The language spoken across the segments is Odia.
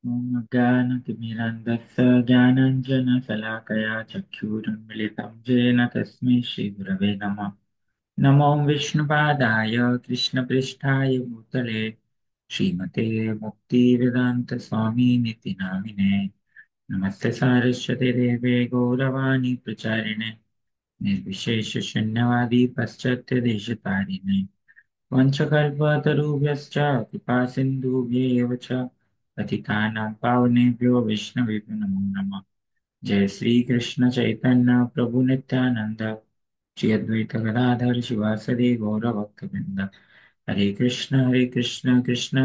ॐ अज्ञानतिमिरन्धस्य ज्ञानाञ्जनशलाकया चक्षुरुन्मिलितं येन तस्मै श्रीगुरवे नमः। नमो विष्णुपादाय कृष्णपृष्ठाय भूतले श्रीमते मुक्तिवेदान्तस्वामिनिति नामिने। नमस्ते सारस्वते देवे गौरवाणी प्रचारिणे निर्विशेषशून्यवादी पाश्चात्यदेशतारिणे वंशकल्पतरुभ्यश्च कृपासिन्धुभ्येव च पतितानां पावनेभ्यो वैष्णवेभ्यो नमो नमः। जय श्री कृष्ण चैतन्य प्रभु नित्यानंद श्री अद्वैत गदाधर शिवासदि गौरभक्तवृंद। हरे कृष्ण कृष्ण कृष्ण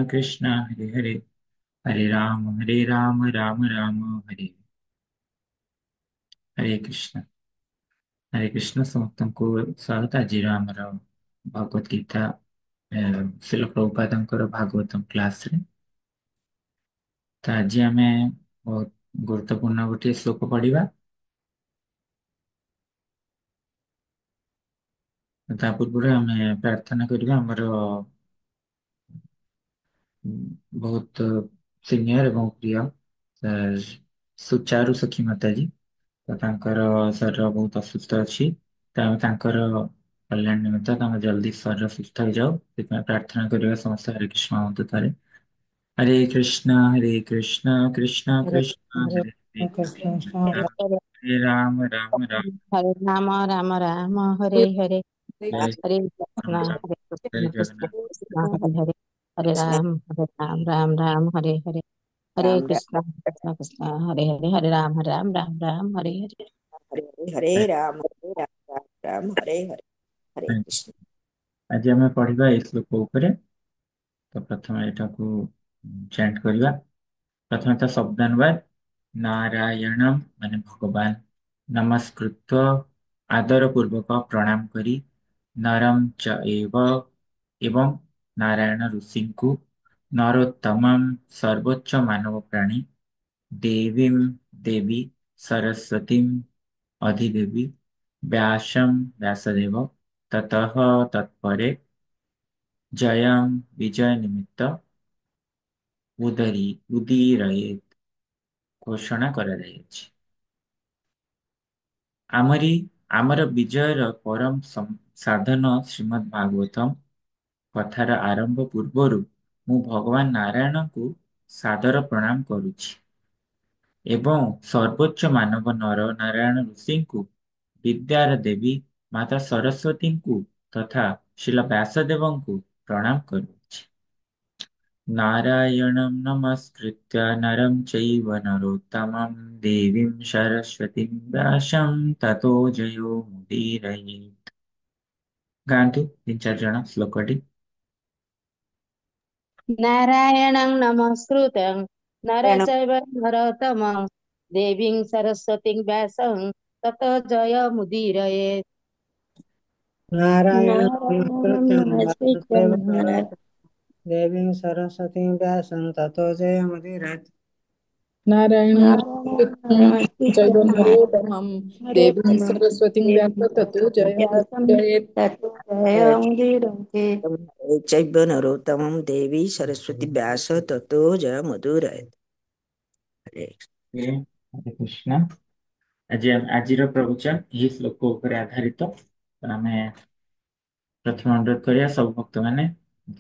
हरे हरे, हरे राम राम राम हरे हरे कृष्ण। हरे कृष्ण ସମସ୍ତଙ୍କୁ ସ୍ୱାଗତ। ଆଜିର ଆମର ଭଗବତ ଗୀତା ଶିଲ ପ୍ରଭୁପାଦଙ୍କର ଭାଗବତମ କ୍ଲାସରେ। ତ ଆଜି ଆମେ ବହୁତ ଗୁରୁତ୍ୱପୂର୍ଣ୍ଣ ଗୋଟିଏ ଶ୍ଲୋକ ପଢିବା। ତା ପୂର୍ବରୁ ଆମେ ପ୍ରାର୍ଥନା କରିବା ଆମର ବହୁତ ସିନିୟର ଏବଂ ପ୍ରିୟ ସୁଚାରୁ ସଖୀ ମାତାଜୀ, ତ ତାଙ୍କର ଶରୀର ବହୁତ ଅସୁସ୍ଥ ଅଛି। ତ ଆମେ ତାଙ୍କର କଲ୍ୟାଣ ନିମିତ୍ତ ତାଙ୍କ ଜଲ୍ଦି ଶରୀର ସୁସ୍ଥ ହେଇଯାଉ, ସେଥିପାଇଁ ପ୍ରାର୍ଥନା କରିବା। ସମସ୍ତେ ହରେ କୃଷ୍ଣ ହୁଅନ୍ତୁ ଥରେ। Hare Krishna Krishna Hare Krishna Hare Hare Hare, Krishna Krishna Hare Hare Ram Ram Ram Hare Rama Rama Rama Hare Hare ଜୟ Hare ଶ୍ରୀରାମ। Krishna ଜୟ Krishna Jagannath. Krishna Hare Hare Hare Krishna Ram Ram Ram Hare Hare Hare Ram Ram Krishna Krishna Krishna Hare Hare Hare Ram Ram Hare Hare। Hare Hare Ram Ram Hare Hare Hare Krishna ଆଜି ଆମେ ପଢିବା ଏଇ ଶ୍ଲୋକ ଉପରେ। ତ ପ୍ରଥମେ ଏଟାକୁ ଚାଣ୍ଟ କରିବା। ପ୍ରଥମେ ତ ଶବ୍ଦାନୁବାଦ। ନାରାୟଣମ୍ ମାନେ ଭଗବାନ, ନମସ୍କୃତ୍ୟ ଆଦର ପୂର୍ବକ ପ୍ରଣାମ କରି, ନରମ ଚ ଏବ ଏବଂ ନାରାୟଣ ଋଷିଙ୍କୁ, ନରୋତ୍ତମମ୍ ସର୍ବୋଚ୍ଚ ମାନବ ପ୍ରାଣୀ, ଦେବୀಂ ଦେବୀ ସରସ୍ୱତୀಂ ଅଧିଦେବୀ, ବ୍ୟାସମ୍ ବ୍ୟାସଦେବ, ତତଃ ତତ୍ପରେ ଜୟଂ ବିଜୟ ନିମିତ୍ତ ଉଦୀରୟେତ୍ ଘୋଷଣା କରାଯାଇଛି। ଆମର ବିଜୟର ପରମ ସାଧନ ଶ୍ରୀମଦ୍ ଭାଗବତମ କଥାର ଆରମ୍ଭ ପୂର୍ବରୁ ମୁଁ ଭଗବାନ ନାରାୟଣଙ୍କୁ ସାଦର ପ୍ରଣାମ କରୁଛି ଏବଂ ସର୍ବୋଚ୍ଚ ମାନବ ନର ନାରାୟଣ ଋଷିଙ୍କୁ, ବିଦ୍ୟାର ଦେବୀ ମାତା ସରସ୍ୱତୀଙ୍କୁ ତଥା ଶ୍ରୀଲ ବ୍ୟାସଦେବଙ୍କୁ ପ୍ରଣାମ କରୁଛି। ନାରାୟଣଂ ନମସ୍କୃତ୍ୟ ନରଂ ଚୈବ ନରୋତ୍ତମଂ ଦେବୀଂ ସରସ୍ୱତୀଂ ବ୍ୟାସଂ ତतो ଜୟୋ ମୁଦୀରୟେତ୍। ଗାଆନ୍ତୁ ତିନି ଚାରି ଜଣ ଶ୍ଲୋକଟି। नारायणं नमस्कृतं Narayana नरचैव नरोत्तमं देवीं सरस्वतीं व्यासं ततो जयमुदीरये। नारायणं नारायणं नमस्कृत्य नमस्कृतं नरं चैव देवीं सरस्वतीं व्यासं ततो जयमुदीरयेत्। Narayana Chaiva Narottamam Devim नरोत्तमं Saraswatim देवीं Vyasa Tato Jayam व्यासं Udayet ततो जयमुदीरये। Chaiva Narottamam Devi Saraswati Vyasa Tato Jayamudurayat। Hare Krishna. ଆଜିର ପ୍ରବଚନ ଏହି ଶ୍ଲୋକ ଉପରେ ଆଧାରିତ। ତ ଆମେ ପ୍ରଥମେ ଅନୁରୋଧ କରିବା ସବୁ ଭକ୍ତମାନେ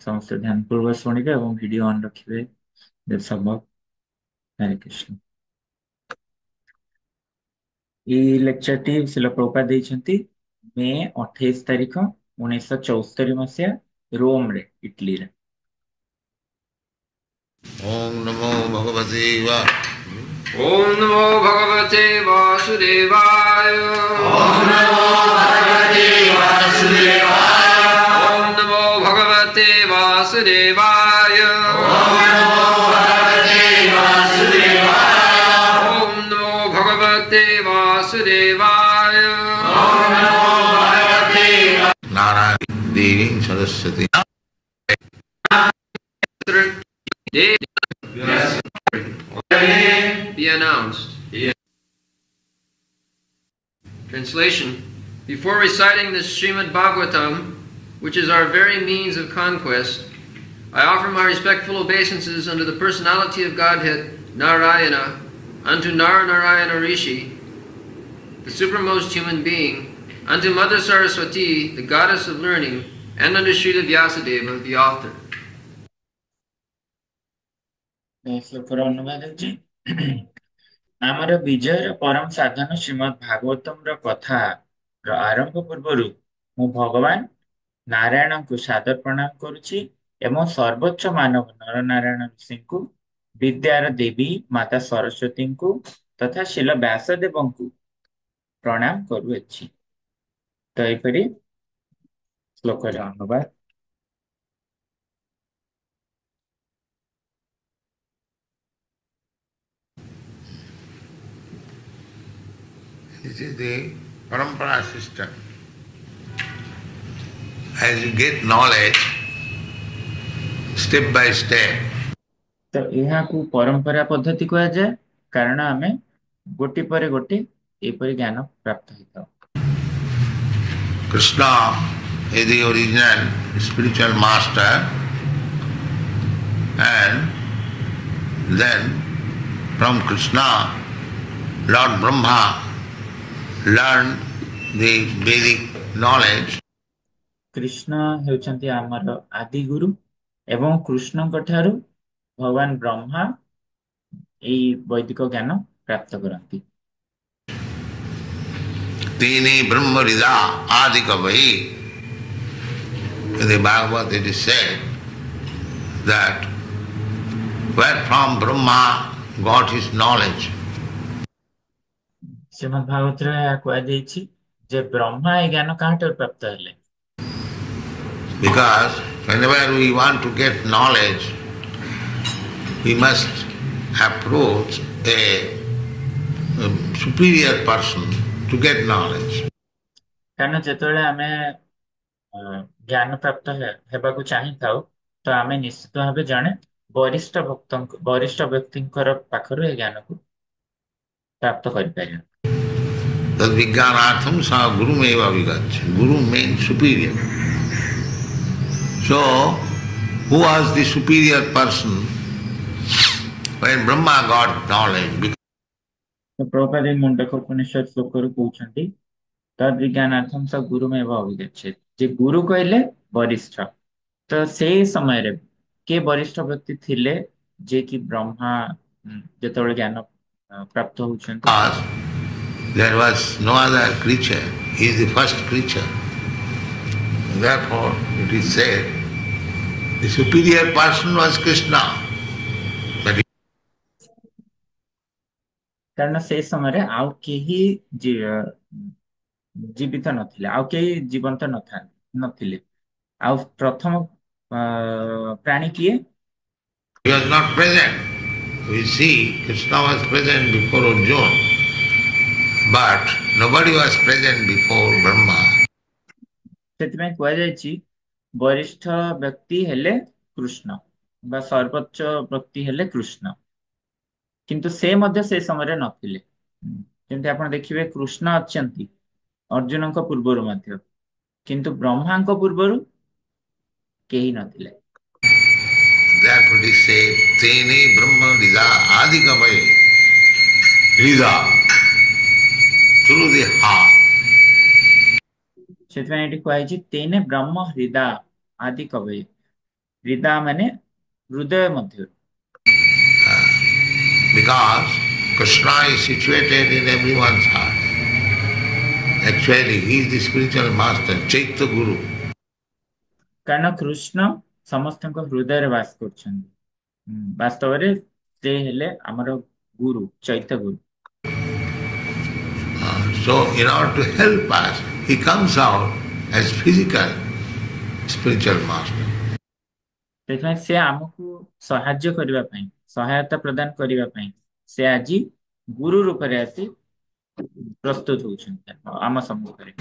ସମସ୍ତେ ଧ୍ୟାନପୂର୍ବକ ଶୁଣିବେ ଏବଂ ଭିଡିଓ ଅନ୍ ରଖିବେ ଯଦି ସମ୍ଭବ। ହରେ କୃଷ୍ଣ। ଏଇ ଲେକ୍ଚରଟି ଶିଲ ପ୍ରଭୁପାଦ ଦେଇଛନ୍ତି ମେ 28 ତାରିଖ 1974 ମସିହା, ରୋମରେ, ଇଟାଲୀରେ। ओम नमो भगवते वा ओम नमो भगवते वासुदेवाय। ओम नमो भगवते वासुदेवाय ओम नमो भगवते वासुदेवाय। ओम नमो भगवते वासुदेवाय ओम नमो भगवते वासुदेवाय। ओम नमो भगवते नारायण देवी Saraswati Be announced. Translation. Before reciting the Srimad Bhagavatam, which is our very means of conquest, I offer my respectful obeisances unto the personality of Godhead, Narayana, unto Narayana Rishi, the supermost human being, unto Mother Saraswati, the goddess of learning, and unto Srila Vyasadeva, the author. ଶ୍ଲୋକର ଅନୁବାଦ ହେଉଛି ଆମର ବିଜୟର ପରମ ସାଧନ ଶ୍ରୀମଦ୍ ଭାଗବତମର କଥାର ଆରମ୍ଭ ପୂର୍ବରୁ ମୁଁ ଭଗବାନ ନାରାୟଣଙ୍କୁ ସାଦର ପ୍ରଣାମ କରୁଛି ଏବଂ ସର୍ବୋଚ୍ଚ ମାନବ ନରନାରାୟଣ ଋଷିଙ୍କୁ, ବିଦ୍ୟାର ଦେବୀ ମାତା ସରସ୍ୱତୀଙ୍କୁ ତଥା ଶିଲ ବ୍ୟାସଦେବଙ୍କୁ ପ୍ରଣାମ କରୁଅଛି। ତ ଏହିପରି ଶ୍ଲୋକର ଅନୁବାଦ। This is the parampara system. As you get knowledge, step by step, ତ ଏହାକୁ ପରମ୍ପରା ପଦ୍ଧତି କୁହାଯାଏ, କାରଣ ଆମେ ଗୋଟି ପରେ ଗୋଟି ଏପରି ଜ୍ଞାନ ପ୍ରାପ୍ତ ହେଇଥାଉ। Krishna is the original spiritual master, and then from Krishna, Lord Brahma learned the Vedic knowledge. Krishna ହେଉଛନ୍ତି ଆମର ଆଦି ଗୁରୁ ଏବଂ କୃଷ୍ଣଙ୍କ ଠାରୁ ଭଗବାନ ବ୍ରହ୍ମା ଏଇ ବୈଦିକ ଜ୍ଞାନ ପ୍ରାପ୍ତ କରନ୍ତି। Tini Brahma Rida Adi Kavahi. In the Bhagavad it is said that where from Brahma got his knowledge. ଶ୍ରୀମଦ୍ ଭାଗବତରେ ଏହା କୁହାଯାଇଛି ଯେ ବ୍ରହ୍ମା ଏ ଜ୍ଞାନ କାହାଠାରୁ ପ୍ରାପ୍ତ ହେଲେ। Because whenever we want to get knowledge, we must approach a superior person to get knowledge. କାରଣ ଯେତେବେଳେ ଆମେ ଜ୍ଞାନ ପ୍ରାପ୍ତ ହେବାକୁ ଚାହିଁଥାଉ ତ ଆମେ ନିଶ୍ଚିତ ଭାବେ ଜଣେ ବରିଷ୍ଠ ବ୍ୟକ୍ତିଙ୍କର ପାଖରୁ ଏ ଜ୍ଞାନକୁ ପ୍ରାପ୍ତ କରିପାରିବା। Tad vijnanatham sa guru meva vigaccha. Guru means superior. So, who was the superior person when Brahma got knowledge? ପ୍ରଭୁପାଦ ମୁଣ୍ଡକ ଉପନିଷଦ ଶ୍ଲୋକରୁ କହୁଛନ୍ତି ତଦ୍ ବିଜ୍ଞାନାର୍ଥଂ ସ ଗୁରୁମେବ ଅଭିଗଚ୍ଛେତ୍, ଯେ ଗୁରୁ କହିଲେ ବରିଷ୍ଠ। ତ ସେଇ ସମୟରେ କିଏ ବରିଷ୍ଠ ବ୍ୟକ୍ତି ଥିଲେ ଯେ କି ବ୍ରହ୍ମା ଯେତେବେଳେ ଜ୍ଞାନ ପ୍ରାପ୍ତ ହଉଛନ୍ତି? There was no other creature. He is the first creature. Therefore, it is said the superior person was Krishna. କାରଣ ସେଇ ସମୟରେ ଆଉ କେହି ଜୀବିତ ନଥିଲେ, ଆଉ କେହି ଜୀବନ୍ତ ନଥିଲେ। ଆଉ ପ୍ରଥମ ପ୍ରାଣୀ କିଏ? He was not present. We see Krishna was present before Arjuna, but nobody was present before Brahma. ସେଥିପାଇଁ କୁହାଯାଇଛି ବରିଷ୍ଠ ବ୍ୟକ୍ତି ହେଲେ କୃଷ୍ଣ ବା ସର୍ବୋଚ୍ଚ ବ୍ୟକ୍ତି ହେଲେ କୃଷ୍ଣ, କିନ୍ତୁ ସେ ମଧ୍ୟ ସେ ସମୟରେ ନଥିଲେ। ଯେମିତି ଆପଣ ଦେଖିବେ କୃଷ୍ଣ ଅଛନ୍ତି ଅର୍ଜୁନଙ୍କ ପୂର୍ବରୁ ମଧ୍ୟ, କିନ୍ତୁ ବ୍ରହ୍ମାଙ୍କ ପୂର୍ବରୁ କେହି ନଥିଲେ। Therefore it is said, Tene Brahma Rida Adi Kavaye. Rida, through the heart. ସେଥିପାଇଁ ଏଠି କୁହାଯାଇଛି ତେନେ ବ୍ରହ୍ମ ହୃଦା ଆଦି କବୟ। ହୃଦା ମାନେ ହୃଦୟ ମଧ୍ୟରୁ। Because Krishna is situated in everyone's heart. Actually, he is the spiritual master, Chaitya Guru. କାରଣ କୃଷ୍ଣ ସମସ୍ତଙ୍କ ହୃଦୟରେ ବାସ କରୁଛନ୍ତି। ବାସ୍ତବରେ ସେ ହେଲେ ଆମର ଗୁରୁ, ଚୈତ୍ୟ ଗୁରୁ। So, in order to help us, he comes out as physical spiritual master. ସେଥିପାଇଁ ସେ ଆମକୁ ସାହାଯ୍ୟ କରିବା ପାଇଁ, ସହାୟତା ପ୍ରଦାନ କରିବା ପାଇଁ ସେ ଆଜି ଗୁରୁ ରୂପରେ ଆସି ପ୍ରସ୍ତୁତ ହଉଛନ୍ତି ଆମ ସମ୍ମୁଖରେ।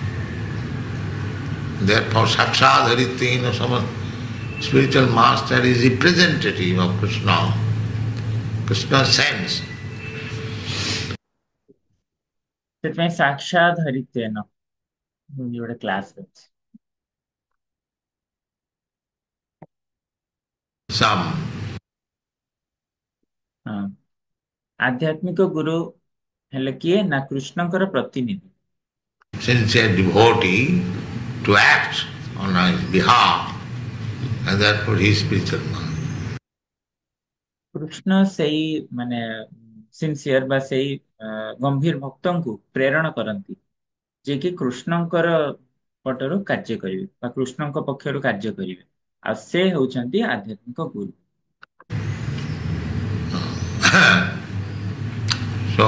Therefore, Sakshadharitena spiritual master is representative of Krishna. Krishna sends. ସେଥିପାଇଁ ସାକ୍ଷାତ ହରିତେନ ଗୋଟେ କ୍ଲାସ ଅଛି। Some. आध्यात्मिक गुरु हेले किए ना कृष्णଙ୍କର ପ୍ରତିନିଧି। sincere devotee to act on his behalf, and therefore he is spiritual man. Krishna सेई माने सिंसियर बा सेई गंभीर भक्तों को प्रेरणा करंती जे कि कृष्णଙ୍କର पटरु कार्य करिवे बा कृष्णଙ୍କ पक्षरु कार्य करिवे आ से होचंती आध्यात्मिक गुरु। So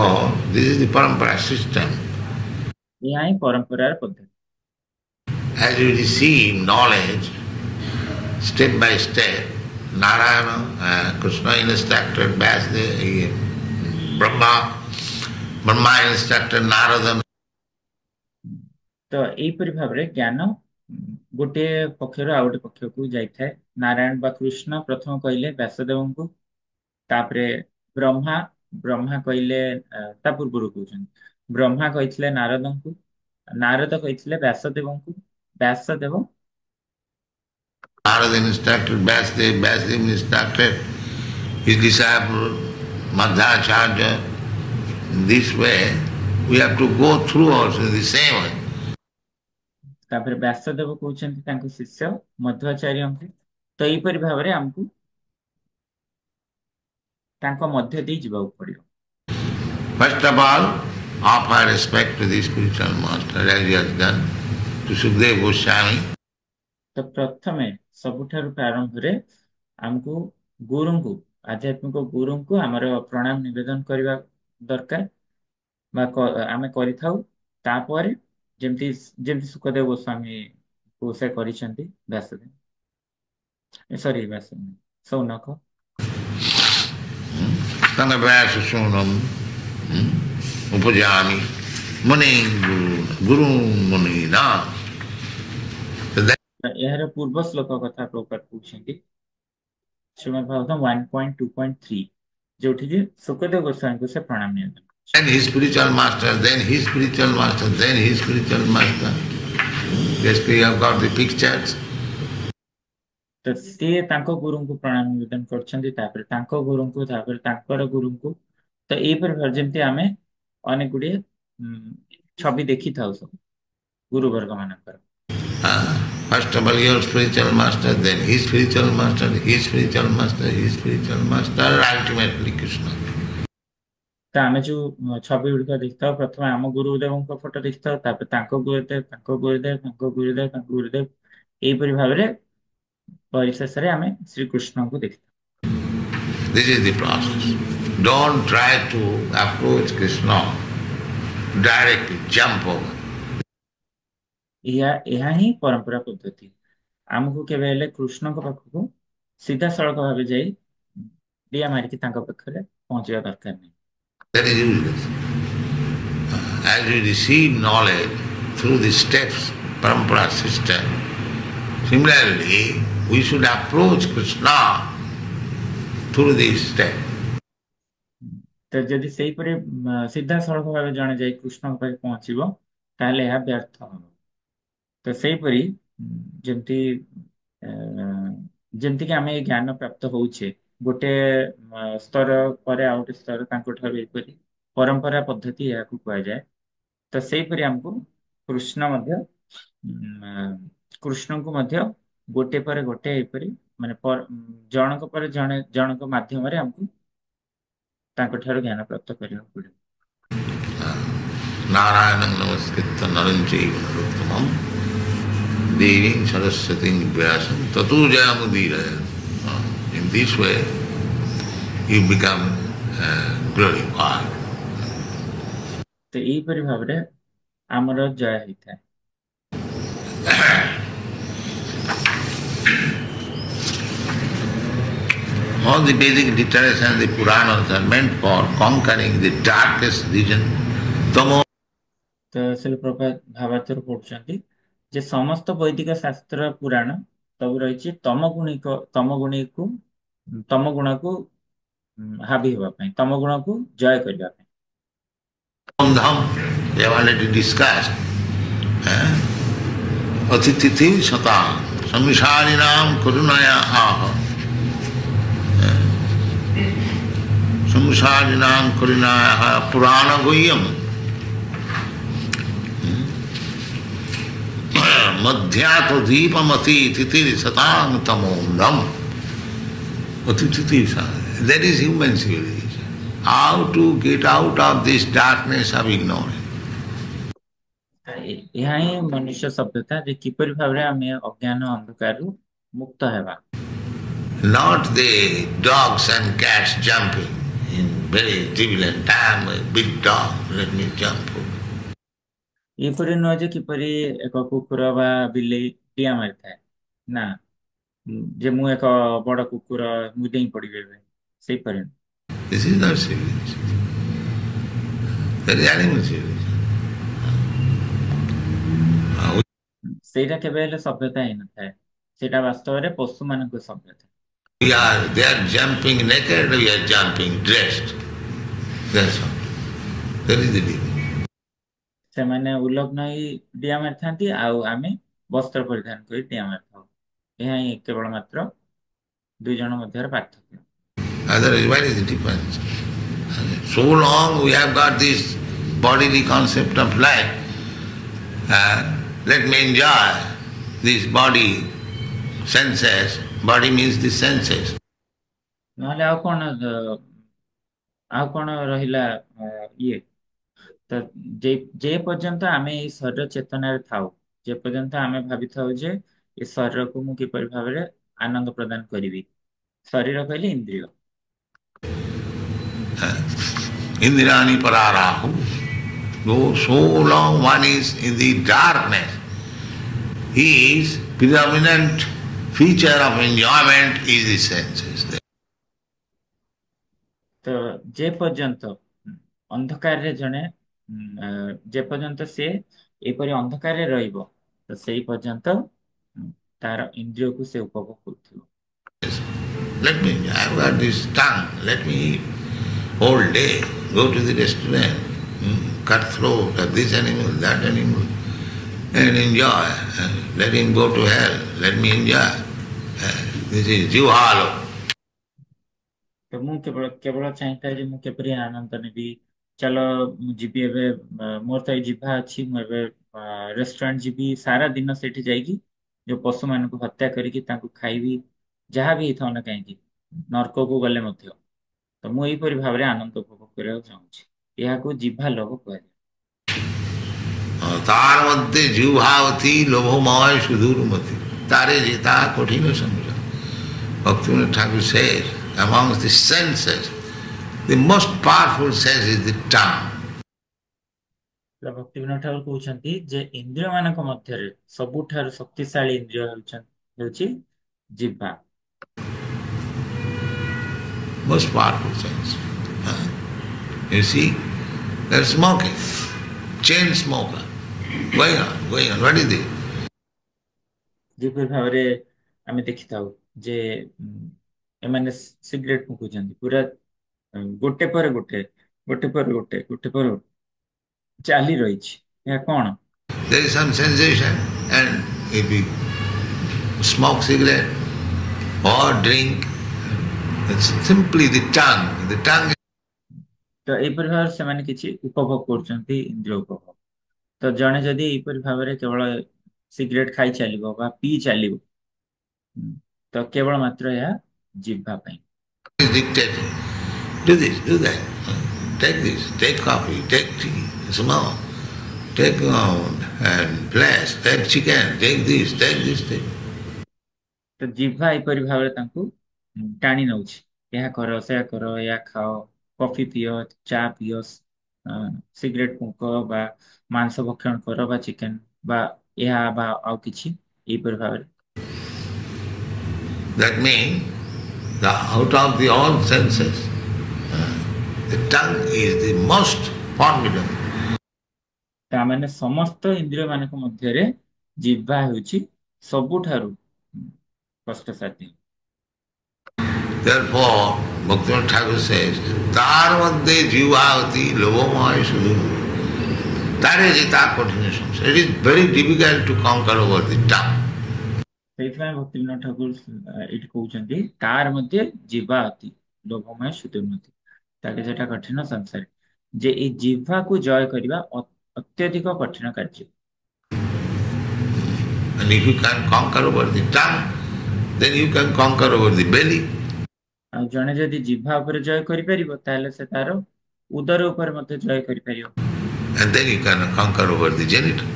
this is the parampara system. यह ही परंपरार पद्धति। As you receive knowledge step by step, Narayana, Krishna instructed Vyasdev, Brahma instructed Narada. तो एपरि भाबरे ज्ञान गोटे पक्षरु आ गोटे पक्ष को जाई थाए। नारायण बा कृष्ण प्रथम कहिले व्यासदेव को, तापरे ब्रह्मा ब्रह्मा कहिले ता पूर्वरु कहउछन ब्रह्मा कहिथिले नारद को, नारद कहिथिले व्यासदेव को, Vyasdev Narada instructed Vyasdev, Vyasdev instructed his disciple Madhacharya. In this way, we have to go through also the same way. तापरे व्यासदेव कहउछन तांको शिष्य मध्वाचार्य को। तो एपरि भाबरे हमकु तांको मध्य दे जिबाउ पड़ियो। First of all, offer respect to the spiritual master as he has done to Sukadeva Goswami. तो प्रथमे सबुठारु प्रारंभ रे हमकु गुरु को आध्यात्मिक गुरु को हमर प्रणाम निवेदन करबा दरकार बा आमे करिथाउ। तापर जेमति जेमति सुखदेव गोस्वामी को से करिसंती Vyasadev sorry Vyasadev Saunaka Tanga Vyasa Sunam Upajami Muni Guru Muni Na. यार पूर्व श्लोक कथा प्रकार पूछेंगे श्रीमद् भागवतम 1.2.3 जोठी जे सुखदेव गोस्वामी को से प्रणाम निवेदन। Then his spiritual master, then his spiritual master, then his spiritual master. Basically, you have got the pictures. तो से तांको गुरु को प्रणाम निवेदन करछंती, तापर तांको गुरु को, तापर तांकर गुरु को। तो ए पर जेमति आमे अनेक गुडी छवि देखि थाउ सब गुरु वर्ग मानकर। First of all, your spiritual master, then his spiritual master, his spiritual master, his spiritual master, ultimately Krishna. तो आमे जो छवि गुडी देखता प्रथम आम गुरुदेव को फोटो देखता, तापर तांको गुरुदेव, तांको गुरुदेव, तांको गुरुदेव, तांको गुरुदेव ए परि भाबरे परिशेष रे आमे श्री कृष्ण को देखता। This is the process. Don't try to approach Krishna directly, jump over. यह ही परंपरा पद्धति। आमको केबे हेले कृष्ण को पाख को सीधा सड़क भाबे जाई डिया मारी कि तांको पाखरे पहुंचवा दरकार नहीं। That is useless. As you receive knowledge through the steps, parampara system, similarly, we should approach Krishna through these steps. तो जदि सेही परे सीधा सड़क भाबे जणे जाई कृष्ण को पाखे पहुंचीबो ताले यह व्यर्थ हो। तो सेही परी जेमती जेमती कि आमे ज्ञान प्राप्त होउछे गोटे स्तर परे आउट स्तर तांको ठारे एपरी परंपरा पद्धति या को कुआ जाए। तो सेही परी हमको कृष्ण मध्य कृष्ण को मध्य गोटे पर गोटे एपरी माने पर जनक पर जने जनक माध्यम रे हमको तांको ठारे ज्ञान प्राप्त करियो पड़े। Narayanam namaskritta naram chaiva narottamam devim saraswatim vyasam tato jayamudiraya. In this way, you become glorified. तो यही परि भाबरे आमर जय होता है। All the Vedic literature and the Puranas are meant for conquering the darkest region, tamo. तो शिल प्रभुपाद भावाचर पढ़ुचंती जे समस्त वैदिक शास्त्र पुराण सब रही तम गुणी को तम गुण को हावी होगा पाई, तम गुण को जय करबा पाई। Dham, we have already discussed. Atititi satam, samisarinam karunaya aha. Purushadinam Kurinayaha Purana Guhyam Madhyato Deepamati Titir Satang Tamondam. That is human civilization. How to get out of this darkness of ignorance. ଏହା ହିଁ ମନୁଷ୍ୟ ସଭ୍ୟତା ଯେ କିପରି ଭାବରେ ଆମେ ଅଜ୍ଞାନ ଅନ୍ଧକାରରୁ ମୁକ୍ତ ହେବା। Not the dogs and cats jumping in very jubilant time, a big dog, let me jump. ଏପରି ନୁହେଁ ଯେ କିପରି ଏକ କୁକୁର ବା ବିଲେଇ ଡିଆଁ ମାରିଥାଏ ନା ଯେ ମୁଁ ଏକ ବଡ କୁକୁର ମୁଁ ଡେଇଁ ପଡିବି ଏବେ ସେଇପରି ନୁହେଁ। This is not civilization. That is animal civilization. ସେଇଟା କେବେ ହେଲେ ସଭ୍ୟତା ହେଇନଥାଏ, ସେଇଟା ବାସ୍ତବରେ ପଶୁମାନଙ୍କ ସଭ୍ୟତା। They are jumping naked, we are jumping dressed. That's all. That is the difference. ସେମାନେ ଉଲଗ୍ନ ହେଇ ଡିଆଁ ମାରିଥାନ୍ତି ଆଉ ଆମେ ବସ୍ତ୍ର ପରିଧାନ କରି ଡିଆଁ ମାରିଥାଉ। ଏହା ହିଁ କେବଳ ମାତ୍ର ଦୁଇ ଜଣ ମଧ୍ୟରେ ପାର୍ଥକ୍ୟ। Otherwise, what is the difference? So long we have got this bodily concept of life. Let me enjoy this body, senses. Body means the senses. ନହେଲେ ଆଉ କଣ ରହିଲା ଇଏ ତ ଯେ ପର୍ଯ୍ୟନ୍ତ ଆମେ ଏଇ ଶରୀର ଚେତନାରେ ଥାଉ, ଯେ ପର୍ଯ୍ୟନ୍ତ ଆମେ ଭାବିଥାଉ ଯେ ଏ ଶରୀରକୁ ମୁଁ କିପରି ଭାବରେ ଆନନ୍ଦ ପ୍ରଦାନ କରିବି, ଶରୀର କହିଲେ ଇନ୍ଦ୍ରିୟ। Indrani pararahu. Though so long one is in the darkness, his predominant feature of enjoyment is the senses. ତ ଯେ ପର୍ଯ୍ୟନ୍ତ ଅନ୍ଧକାରରେ ଜଣେ ଯେ ପର୍ଯ୍ୟନ୍ତ ସେ ଏପରି ଅନ୍ଧକାରରେ ରହିବ ତ ସେଇ ପର୍ଯ୍ୟନ୍ତ ତାର ଇନ୍ଦ୍ରିୟକୁ ସେ ଉପଭୋଗ କରୁଥିବ। Let me, I have got this tongue, let me eat whole day, go to the restaurant, cut throat of this animal, that animal, and enjoy. Let him go to hell, let me enjoy. This is jivalo. ତ ମୁଁ କେବଳ ଚାହିଁଥାଏ ଯେ ମୁଁ କିପରି ଆନନ୍ଦ ନେବି, ଚାଲ ମୁଁ ଯିବି ଏବେ, ମୋର ତ ଏଇ ଜିଭା ଅଛି, ମୁଁ ଏବେ ରେଷ୍ଟୁରାଣ୍ଟ ଯିବି, ସାରା ଦିନ ସେଠି ଯାଇକି ଯୋଉ ପଶୁମାନଙ୍କୁ ହତ୍ୟା କରିକି ତାଙ୍କୁ ଖାଇବି, ଯାହା ବି ହେଇଥାଉ ନା କାହିଁକି, ନର୍କକୁ ଗଲେ ମଧ୍ୟ। ତ ମୁଁ ଏଇପରି ଭାବରେ ଆନନ୍ଦ ଉପଭୋଗ କରିବାକୁ ଚାହୁଁଛି, ଏହାକୁ ଜିଭା ଲୋଭ କୁହାଯାଏ। ତାର ମধ্যে জিহ্বাবতী লোভময় সুদূরমতি তারে যেতা কঠিন সংযম। Bhaktivinoda Thakur says, amongst the senses, the most powerful sense is the tongue. ଭକ୍ତିବିନୋଦ ଠାକୁର କହୁଛନ୍ତି ଯେ ଇନ୍ଦ୍ରିୟ ମାନଙ୍କ ମଧ୍ୟରେ ସବୁଠାରୁ ଶକ୍ତିଶାଳୀ ଇନ୍ଦ୍ରିୟ ହେଉଛି ଜିହ୍ବା। Most powerful sense. You see, they're smoking, chain smoker, going on. What is it? ଯେପରି ଭାବରେ ଆମେ ଦେଖିଥାଉ ଯେ ଏମାନେ ସିଗାରେଟ ଫୁଙ୍କୁଛନ୍ତି ପୁରା ଗୋଟେ ପରେ ଗୋଟେ ଚାଲି ରହିଛି, ଏହା କଣ? There is some sensation, and if you smoke cigarette or drink, it's simply the tongue. The tongue. ତ ଏହିପରି ଭାବରେ ସେମାନେ କିଛି ଉପଭୋଗ କରୁଛନ୍ତି, ଇନ୍ଦ୍ରିୟ ଉପଭୋଗ। ତ ଜଣେ ଯଦି ଏହିପରି ଭାବରେ କେବଳ ସିଗାରେଟ ଖାଇ ଚାଲିବ ବା ପିଇ ଚାଲିବ ତ କେବଳ ମାତ୍ର ଏହା ଜିହ୍ବା ପାଇଁ। Dictating. Do this, do that. Take this, take coffee, take tea, smoke, take and flesh, take chicken, take this, take this. ତ ଜିହ୍ବା ଏପରି ଭାବରେ ତାଙ୍କୁ ଟାଣି ନଉଛି, ଏହା କର, ସେୟା କର, ଏହା ଖାଅ, କଫି ପିଅ, ଚା ପିଅ, ସିଗାରେଟ ଫୁଙ୍କ ବା ମାଂସ ଭକ୍ଷଣ କର ବା ଚିକେନ ବା ଏହା ବା ଆଉ କିଛି ଏହିପରି ଭାବରେ। That means out of the all senses, the tongue is the most formidable. ତାମାନେ ସମସ୍ତ ଇନ୍ଦ୍ରିୟ ମାନଙ୍କ ମଧ୍ୟରେ ଜିହ୍ବା ହେଉଛି ସବୁଠାରୁ କଷ୍ଟସାଧ୍ୟ। Therefore, Bhaktivinoda Thakur says, তার মধ্যে জিহ্বাবতী লোভময় সুদূর তারে যেতা কঠিন সংসার. It is very difficult to conquer over the tongue. ସେଇଥିପାଇଁ ଭକ୍ତିବିନୋଦ ଠାକୁର ଏଇଠି କହୁଛନ୍ତି ତାର ମଧ୍ୟ ଜିହ୍ବା ଅତି ଲୋଭମୟ ସୁଦୁର୍ମତି। ତ ତାକେ ସେଟା କଠିନ ସଂସାର ଯେ ଏଇ ଜିହ୍ବାକୁ ଜୟ କରିବା ଅତ୍ୟଧିକ କଠିନ କାର୍ଯ୍ୟ। And if you can conquer over the tongue, then you can conquer over the belly. ଆଉ ଜଣେ ଯଦି ଜିହ୍ବା ଉପରେ ଜୟ କରିପାରିବ ତାହେଲେ ସେ ତାର ଉଦର ଉପରେ ମଧ୍ୟ ଜୟ କରିପାରିବ And then you can conquer over the genital.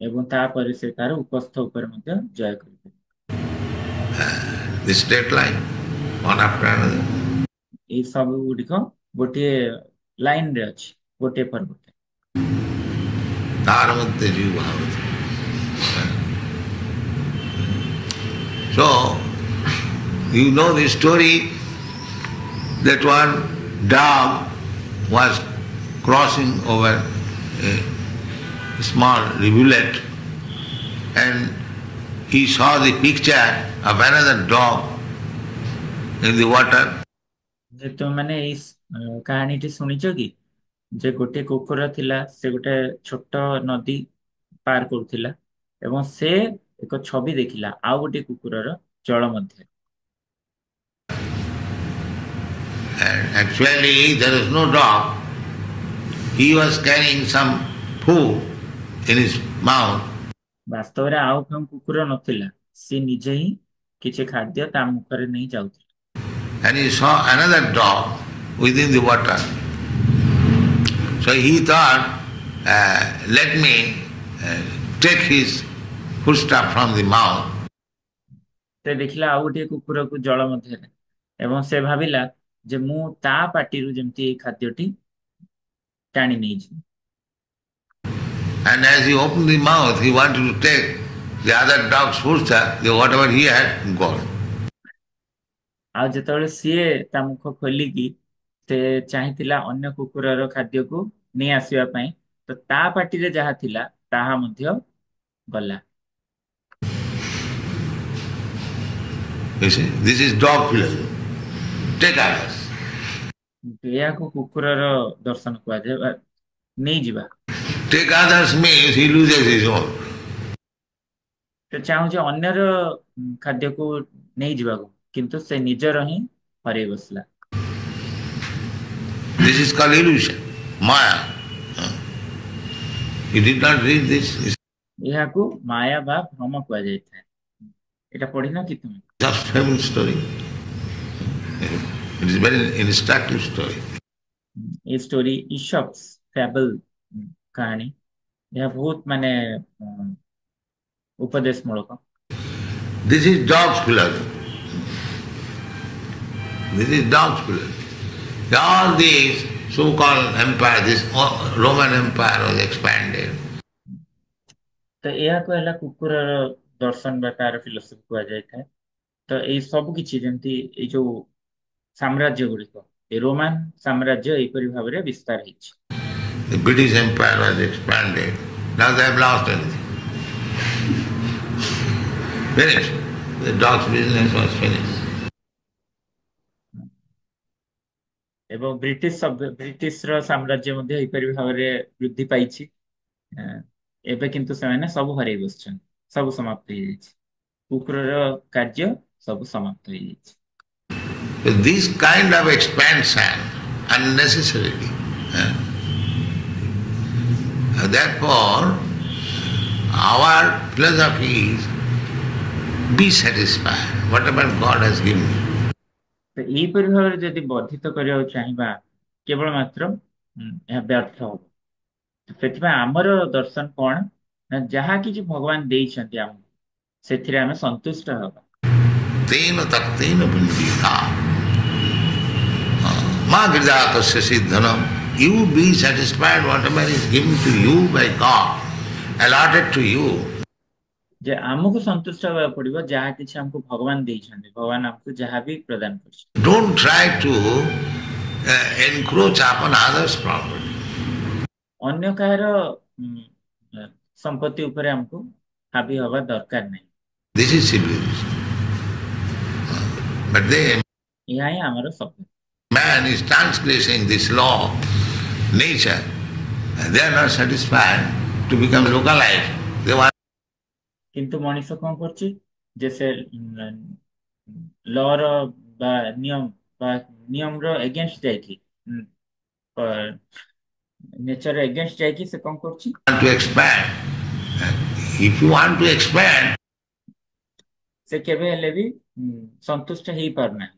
ଏବଂ ତାପରେ ସେ ତାର ଉପସ୍ଥ ଉପରେ ମଧ୍ୟ ଜୟ କରିପାରିବ। The straight line, one after another. ଏଇ ସବୁ ଗୁଡିକ ଗୋଟିଏ ଲାଇନ ରେ ଅଛି, ଗୋଟିଏ ପରେ ଗୋଟିଏ। ତାର ମধ্যে জীব ভাবতি। So, you know the story that one dog was crossing over a small rivulet and he saw the picture of another dog in the water. ଯେ ତୁମମାନେ ଏଇ କାହାଣୀଟି ଶୁଣିଛ କି ଯେ ଗୋଟେ କୁକୁର ଥିଲା, ସେ ଗୋଟେ ଛୋଟ ନଦୀ ପାର କରୁଥିଲା ଏବଂ ସେ ଏକ ଛବି ଦେଖିଲା ଆଉ ଗୋଟେ କୁକୁରର ଜଳ ମଧ୍ୟରେ। And actually there is no dog. He was carrying some food in his mouth. ବାସ୍ତବରେ ଆଉ କେଉଁ କୁକୁର ନଥିଲା, ସେ ନିଜେ ହିଁ କିଛି ଖାଦ୍ୟ ତା ମୁଖରେ ନେଇ ଯାଉଥିଲା। And he saw another dog within the water. So he thought, let me take his foodstuff from the mouth. ସେ ଦେଖିଲା ଆଉ ଗୋଟିଏ କୁକୁରକୁ ଜଳ ମଧ୍ୟରେ ଏବଂ ସେ ଭାବିଲା ଯେ ମୁଁ ତା ପାଟିରୁ ଯେମିତି ଏଇ ଖାଦ୍ୟଟି ଟାଣି ନେଇଯିବି। And as he opened the mouth, he wanted to take the other dog's foodstuff, whatever he had, gone. ଆଉ ଯେତେବେଳେ ସିଏ ତା ମୁଖ ଖୋଲିକି ସେ ଚାହିଁଥିଲା ଅନ୍ୟ କୁକୁରର ଖାଦ୍ୟକୁ ନେଇ ଆସିବା ପାଇଁ, ତ ତା ପାଟିରେ ଯାହା ଥିଲା ତାହା ମଧ୍ୟ ଗଲା। You see, this is dog philosophy. Take others. ଏହାକୁ କୁକୁରର ଦର୍ଶନ କୁହାଯାଏ, ନେଇଯିବା। Take others means he loses his own. ସେ ଚାହୁଁଛି ଅନ୍ୟର ଖାଦ୍ୟକୁ ନେଇଯିବାକୁ, କିନ୍ତୁ ସେ ନିଜର ହିଁ ହରେଇ ବସିଲା। This is called illusion, Maya. You did not read this? ଏହାକୁ ମାୟା ବା ଭ୍ରମ କୁହାଯାଇଥାଏ। ଏଟା ପଢିନ କି ତୁମେ? Just famous story. It is very instructive story. ଏ ଷ୍ଟୋରି ଇସପ୍ସ ଫ୍ୟାବଲ କାହାଣୀ, ଏହା ବହୁତ ମାନେ ଉପଦେଶ ମୂଳକ। This is dog's philosophy. This is dog's philosophy. All these so-called empire, this Roman Empire was expanded. ତ ଏହାକୁ ହେଲା କୁକୁରର ଦର୍ଶନ ବା ତାର ଫିଲୋସଫି କୁହାଯାଇଥାଏ। ତ ଏଇ ସବୁ କିଛି ଯେମିତି ଏଇ ଯୋଉ ସାମ୍ରାଜ୍ୟ ଗୁଡିକ, ଏ ରୋମାନ ସାମ୍ରାଜ୍ୟ ଏହିପରି ଭାବରେ ବିସ୍ତାର ହେଇଛି। The British Empire was expanded. Now they have lost everything. Finished. The dog's business was finished. ଏବଂ ବ୍ରିଟିଶର ସାମ୍ରାଜ୍ୟ ମଧ୍ୟ ଏହିପରି ଭାବରେ ବୃଦ୍ଧି ପାଇଛି। ଏବେ କିନ୍ତୁ ସେମାନେ ସବୁ ହରେଇ ବସିଛନ୍ତି, ସବୁ ସମାପ୍ତ ହେଇଯାଇଛି। କୁକୁରର କାର୍ଯ୍ୟ ସବୁ ସମାପ୍ତ ହେଇଯାଇଛି। This kind of expansion unnecessarily. Therefore, our philosophy is be satisfied, whatever God has given you. ତ ଏହିପରି ଭାବରେ ଯଦି ବର୍ଦ୍ଧିତ କରିବାକୁ ଚାହିଁବା, କେବଳ ମାତ୍ର ଏହା ବ୍ୟର୍ଥ ହବ। ସେଥିପାଇଁ ଆମର ଦର୍ଶନ କଣ ନା, ଯାହା କିଛି ଭଗବାନ ଦେଇଛନ୍ତି ଆମକୁ ସେଥିରେ ଆମେ ସନ୍ତୁଷ୍ଟ ହବା। Tena taktena bindita. Ma gridakasya siddhanam. You be satisfied whatever is given to you by God, allotted to you. ଯେ ଆମକୁ ସନ୍ତୁଷ୍ଟ ହେବାକୁ ପଡିବ ଯାହା କିଛି ଆମକୁ ଭଗବାନ ଦେଇଛନ୍ତି, ଭଗବାନ ଆମକୁ ଯାହା ବି ପ୍ରଦାନ କରିଛନ୍ତି। Don't try to encroach upon others' property. ଅନ୍ୟ କାହାର ସମ୍ପତ୍ତି ଉପରେ ଆମକୁ ହାବି ହବା ଦରକାର ନାହିଁ। This is civilization. But ଏହା ହିଁ ଆମର ସଭ୍ୟତା। man is transgressing this law, nature. They are not satisfied to become localized. They want କିନ୍ତୁ ମଣିଷ କଣ କରୁଛି ଯେ ସେ ଲର ବା ନିୟମ ବା ନିୟମର ଏଗେନଷ୍ଟ ଯାଇକି ନେଚର ଏଗେନଷ୍ଟ ଯାଇକି ସେ କଣ କରୁଛି? To expand. If you want to expand, ସେ କେବେ ହେଲେ ବି ସନ୍ତୁଷ୍ଟ ହେଇପାରୁନାହିଁ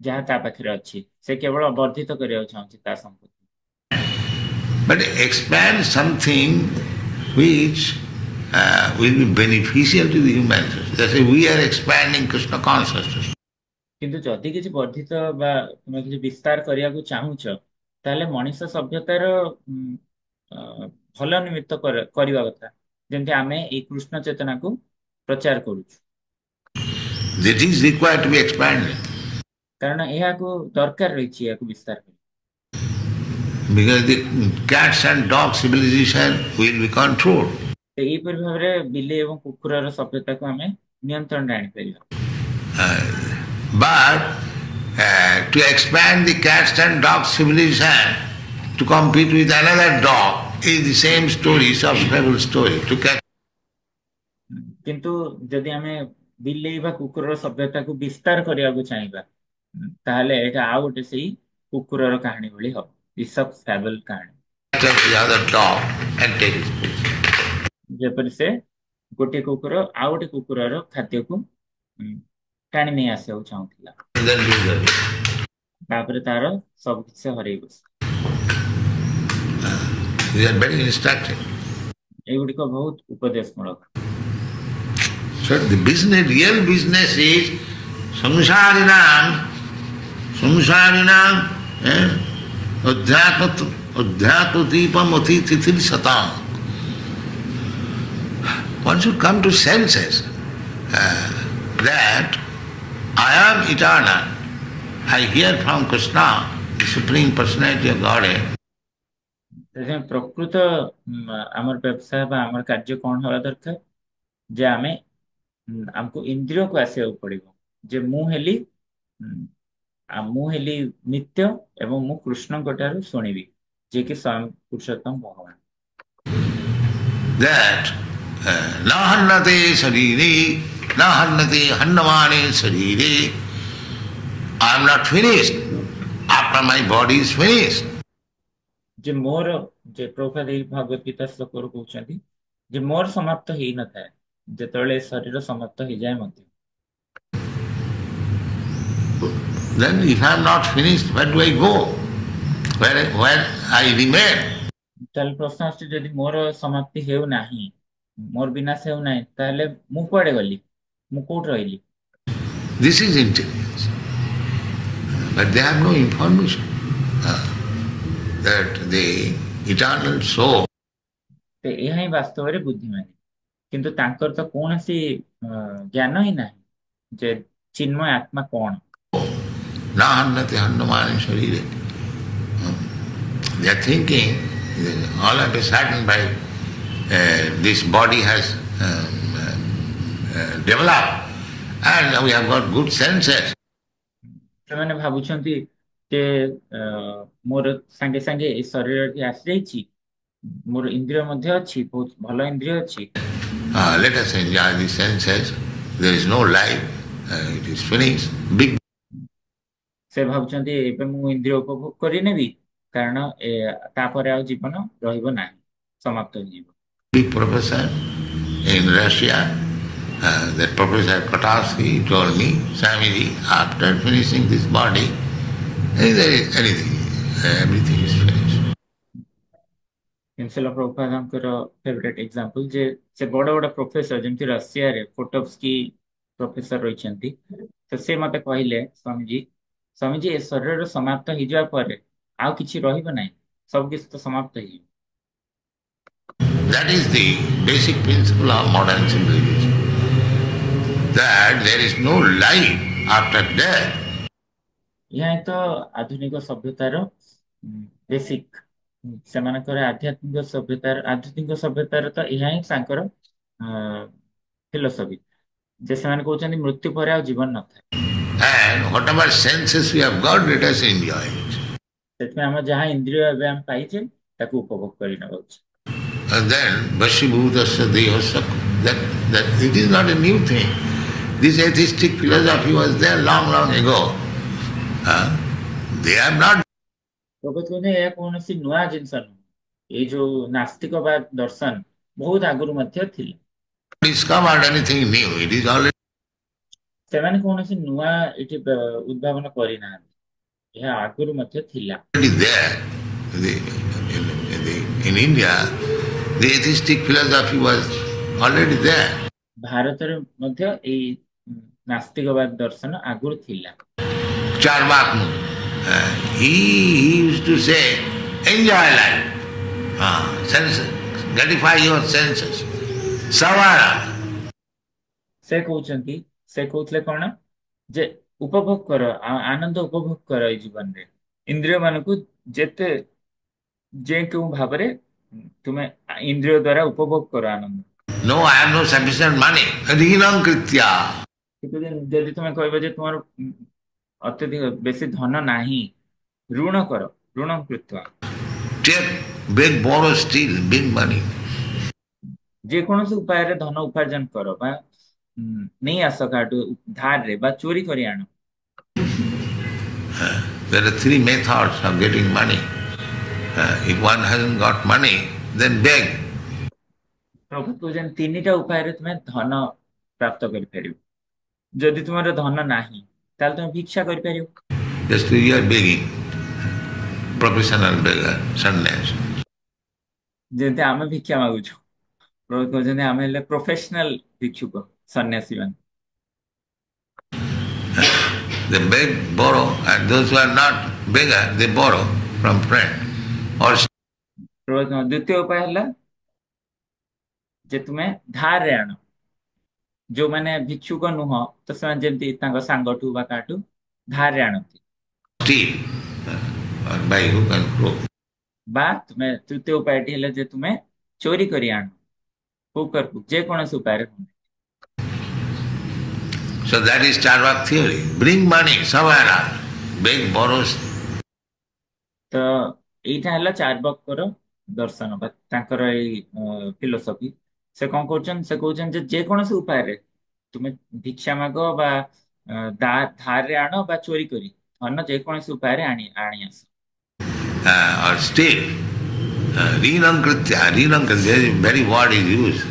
ଯାହା ତା ପାଖରେ ଅଛି। ସେ କେବଳ ବର୍ଦ୍ଧିତ କରିବାକୁ ଚାହୁଁଛି ତା ସମ୍ପତ୍ତି। but expand something which will be beneficial to the human society. That's why we are expanding Krishna consciousness. କିନ୍ତୁ ଯଦି କିଛି ବର୍ଦ୍ଧିତ ବା ତୁମେ କିଛି ବିସ୍ତାର କରିବାକୁ ଚାହୁଁଛ ତାହେଲେ ମଣିଷ ସଭ୍ୟତାର ଭଲ ନିମିତ୍ତ କରିବା କଥା, ଯେମିତି ଆମେ ଏଇ କୃଷ୍ଣ ଚେତନାକୁ ପ୍ରଚାର କରୁଛୁ। That is required to be expanded. କାରଣ ଏହାକୁ ଦରକାର ରହିଛି ଏହାକୁ ବିସ୍ତାର କରିବା। Because the cats and dog civilization will be controlled. ଏହିପରି ଭାବରେ ବିଲେଇ ଏବଂ କୁକୁରର ସଭ୍ୟତାକୁ ଆମେ ନିୟନ୍ତ୍ରଣରେ ଆଣିପାରିବା। But to expand the cats and dog civilization to compete with another dog is the same story, subscribable story. To catch କିନ୍ତୁ ଯଦି ଆମେ ବିଲେଇ ବା କୁକୁରର ସଭ୍ୟତାକୁ ବିସ୍ତାର କରିବାକୁ ଚାହିଁବା ତାହେଲେ ଏଇଟା ଆଉ ଗୋଟେ ସେଇ କୁକୁରର କାହାଣୀ ଭଳି ହବ, ଇସପ୍ ଫ୍ୟାବଲ୍ କାହାଣୀ। the other dog and take his food. ଯେପରି ସେ ଗୋଟିଏ କୁକୁର ଆଉ ଗୋଟେ କୁକୁରର ଖାଦ୍ୟକୁ ଟାଣି ନେଇ ଆସିବାକୁ ଚାହୁଁଥିଲା, Then lose it. ତାପରେ ତାର ସବୁ କିଛି ହରେଇ ବସେ। These are very instructive. ଏଗୁଡିକ ବହୁତ ଉପଦେଶ ମୂଳକ। So the business, real business is samsarinam, adhyatma deepam atithithil satam. One should come to senses that I am eternal. I hear from Krishna, the Supreme Personality of Godhead. ପ୍ରକୃତ ଆମର ବ୍ୟବସାୟ ବା ଆମର କାର୍ଯ୍ୟ କଣ ହେବା ଦରକାର, ଯେ ଆମକୁ ଇନ୍ଦ୍ରିୟକୁ ଆସିବାକୁ ପଡିବ ଯେ ମୁଁ ହେଲି ନିତ୍ୟ ଏବଂ ମୁଁ କୃଷ୍ଣଙ୍କ ଠାରୁ ଶୁଣିବି, ଯିଏକି ସ୍ୱୟଂ ପୁରୁଷୋତ୍ତମ ଭଗବାନ। That na hannate sarire, na hannate hannamane sarire. I am not finished after my body is finished. ଯେ ମୋର ଯେ ପ୍ରଭୁପାଦ ଏଇ ଭଗବତ ଗୀତା ଶ୍ଲୋକରୁ କହୁଛନ୍ତି ଯେ ମୋର ସମାପ୍ତ ହେଇନଥାଏ ଯେତେବେଳେ ଶରୀର ସମାପ୍ତ ହେଇଯାଏ ମଧ୍ୟ। Then if I am not finished, where do I go? Where I remain? ତାହେଲେ ପ୍ରଶ୍ନ ଆସୁଛି ଯଦି ମୋର ସମାପ୍ତି ହେଉନାହିଁ, ମୋର ବିନାଶ ହେଉନାହିଁ, ତାହେଲେ ମୁଁ କୁଆଡେ ଗଲି, ମୁଁ କୋଉଠି ରହିଲି? This is intelligence. But they have no information that the eternal soul. ଏହା ହିଁ ବାସ୍ତବରେ ବୁଦ୍ଧିମାନି, କିନ୍ତୁ ତାଙ୍କର ତ କୌଣସି ଜ୍ଞାନ ହିଁ ନାହିଁ ଯେ ଚିନ୍ମୟ ଆତ୍ମା କଣ। Na hannate hannamane sarire. They are thinking all of a sudden by this body has developed and we have got good senses. ସେମାନେ ଭାବୁଛନ୍ତି ଯେ ମୋର ସାଙ୍ଗେ ସାଙ୍ଗେ ଏ ଶରୀରଟି ଆସିଯାଇଛି, ମୋର ଇନ୍ଦ୍ରିୟ ମଧ୍ୟ ଅଛି, ବହୁତ ଭଲ ଇନ୍ଦ୍ରିୟ ଅଛି। Let us enjoy the senses. There is no life. It is finished. Big. ସେ ଭାବୁଛନ୍ତି ଏବେ ମୁଁ ଇନ୍ଦ୍ରିୟ ଉପଭୋଗ କରିନେବି, କାରଣ ତାପରେ ଆଉ ଜୀବନ ରହିବ ନାହିଁ, ସମାପ୍ତ ହେଇଯିବ। Big professor in Russia, that Professor Katarsky told me, Swamiji, after finishing this body, there is anything, everything is finished. Srila ପ୍ରଭୁପାଦଙ୍କର ଫେଭରେଟ ଏକ୍ସାମ୍ପଲ ଯେ ସେ ବଡ ବଡ ପ୍ରଫେସର ଯେମିତି ରଷିଆରେ କୋଟୋଭସ୍କି ପ୍ରଫେସର ରହିଛନ୍ତି, ତ ସେ ମତେ କହିଲେ ସ୍ୱାମୀଜୀ ଏ ଶରୀରର ସମାପ୍ତ ହେଇଯିବା ପରେ ଆଉ କିଛି ରହିବ ନାହିଁ, ସବୁ କିଛି ତ ସମାପ୍ତ ହେଇଯିବ। That is the basic principle of modern civilization. That there is no life after death. ଏହା ହିଁ ତ ଆଧୁନିକ ସଭ୍ୟତାର ବେସିକ, ସେମାନଙ୍କର ଆଧ୍ୟାତ୍ମିକ ସଭ୍ୟତାର ତ ଏହା ହିଁ ତାଙ୍କର ଫିଲୋସଫି, ଯେ ସେମାନେ କହୁଛନ୍ତି ମୃତ୍ୟୁ ପରେ ଆଉ ଜୀବନ ନଥାଏ। And whatever senses we have got, let us enjoy it. ସେଥିପାଇଁ ଆମେ ଯାହା ଇନ୍ଦ୍ରିୟ ଏବେ ଆମେ ପାଇଛେ ତାକୁ ଉପଭୋଗ କରି ନେବା ଉଚିତ। And then Vashibhutasya Dehasya, that it is not a new thing. This atheistic philosophy was there long, long ago. They have not ପ୍ରଭୁ କହିଲେ ଏହା କୌଣସି ନୂଆ ଜିନିଷ ନୁହଁ। ଏଇ ଯୋଉ ନାସ୍ତିକବାଦ ଦର୍ଶନ ବହୁତ ଆଗରୁ ମଧ୍ୟ ଥିଲା। discovered anything new. It is already ସେମାନେ କୌଣସି ନୂଆ ଏଠି ଉଦ୍ଭାବନ କରିନାହାନ୍ତି, ଏହା ଆଗରୁ ମଧ୍ୟ ଥିଲା। there. In India, the atheistic philosophy was already there. ଭାରତରେ ମଧ୍ୟ ଏଇ ନାସ୍ତିକବାଦ ଦର୍ଶନ ଆଗରୁ ଥିଲା। Charvakmuni, he used to say, enjoy life, senses, gratify your senses, savara. ସେ କହୁଥିଲେ କଣ ଯେ ଉପଭୋଗ କର, ଆନନ୍ଦ ଉପଭୋଗ କର ଏଇ ଜୀବନରେ, ଇନ୍ଦ୍ରିୟ ମାନଙ୍କୁ ଯେତେ ଯେ କେଉଁ ଭାବରେ ତୁମେ ଇନ୍ଦ୍ରିୟ ଦ୍ୱାରା ଉପଭୋଗ କର ଆନନ୍ଦ। No, I have no sufficient money. Rinam kritya. କିନ୍ତୁ ଯଦି ତୁମେ କହିବ ଯେ ତୁମର ଅତ୍ୟଧିକ ବେଶୀ ଧନ ନାହିଁ, ଋଣ କର, ଋଣ କୃତ୍ୱ। Take, beg, borrow, steal, big money. ଯେକୌଣସି ଉପାୟରେ ଧନ ଉପାର୍ଜନ କର ବା ନେଇ ଆସ କାହାଠୁ ଧାରରେ ବା ଚୋରି କରି ଆଣ। There are three methods of getting money. If one hasn't got money, then beg. ପ୍ରଭୁ କହୁଛନ୍ତି ତିନିଟା ଉପାୟରେ ତୁମେ ଧନ ପ୍ରାପ୍ତ କରିପାରିବ। ଯଦି ତୁମର ଧନ ନାହିଁ ତାହେଲେ ତୁମେ ଭିକ୍ଷା କରିପାରିବ। Just you are begging. Professional beggar, sannyas. ଯେମିତି ଆମେ ଭିକ୍ଷା ମାଗୁଛୁ, ପ୍ରଭୁ କହୁଛନ୍ତି ଆମେ ହେଲେ ପ୍ରୋଫେସନାଲ ଭିକ୍ଷୁକ, ସନ୍ନ୍ୟାସୀ ମାନେ। They beg, borrow, and those who are not beggar, they borrow from friend. Or ଦ୍ୱିତୀୟ ଉପାୟ ହେଲା ଯେ ତୁମେ ଧାରରେ ଆଣ। ଯୋଉମାନେ ଭିକ୍ଷୁକ ନୁହଁ ତ ସେମାନେ ଯେମିତି ତାଙ୍କ ସାଙ୍ଗଠୁ ବା କାହାଠୁ ଧାରରେ ଆଣନ୍ତି। steal, or buy hook and crook. ବା ତୁମେ ତୃତୀୟ ଉପାୟଟି ହେଲେ ଯେ ତୁମେ ଚୋରି କରି ଆଣ, ଯେକୌଣସି ଉପାୟରେ। So that is Charvak theory. Bring money somewhere, beg, borrow. ତ ଏଇଟା ହେଲା ଚାର୍ବାକର ଦର୍ଶନ ବା ତାଙ୍କର ଏଇ ଫିଲୋସଫି। ସେ କଣ କରୁଛନ୍ତି, ସେ କହୁଛନ୍ତି ଯେ ଯେକୌଣସି ଉପାୟରେ ତୁମେ ଭିକ୍ଷା ମାଗ ବା ଧାରରେ ଆଣ ବା ଚୋରି କରି ଧନ ଯେକୌଣସି ଉପାୟରେ ଆଣି ଆସ। Or steal. Rinam kritya. Rinam kritya, the very word is used.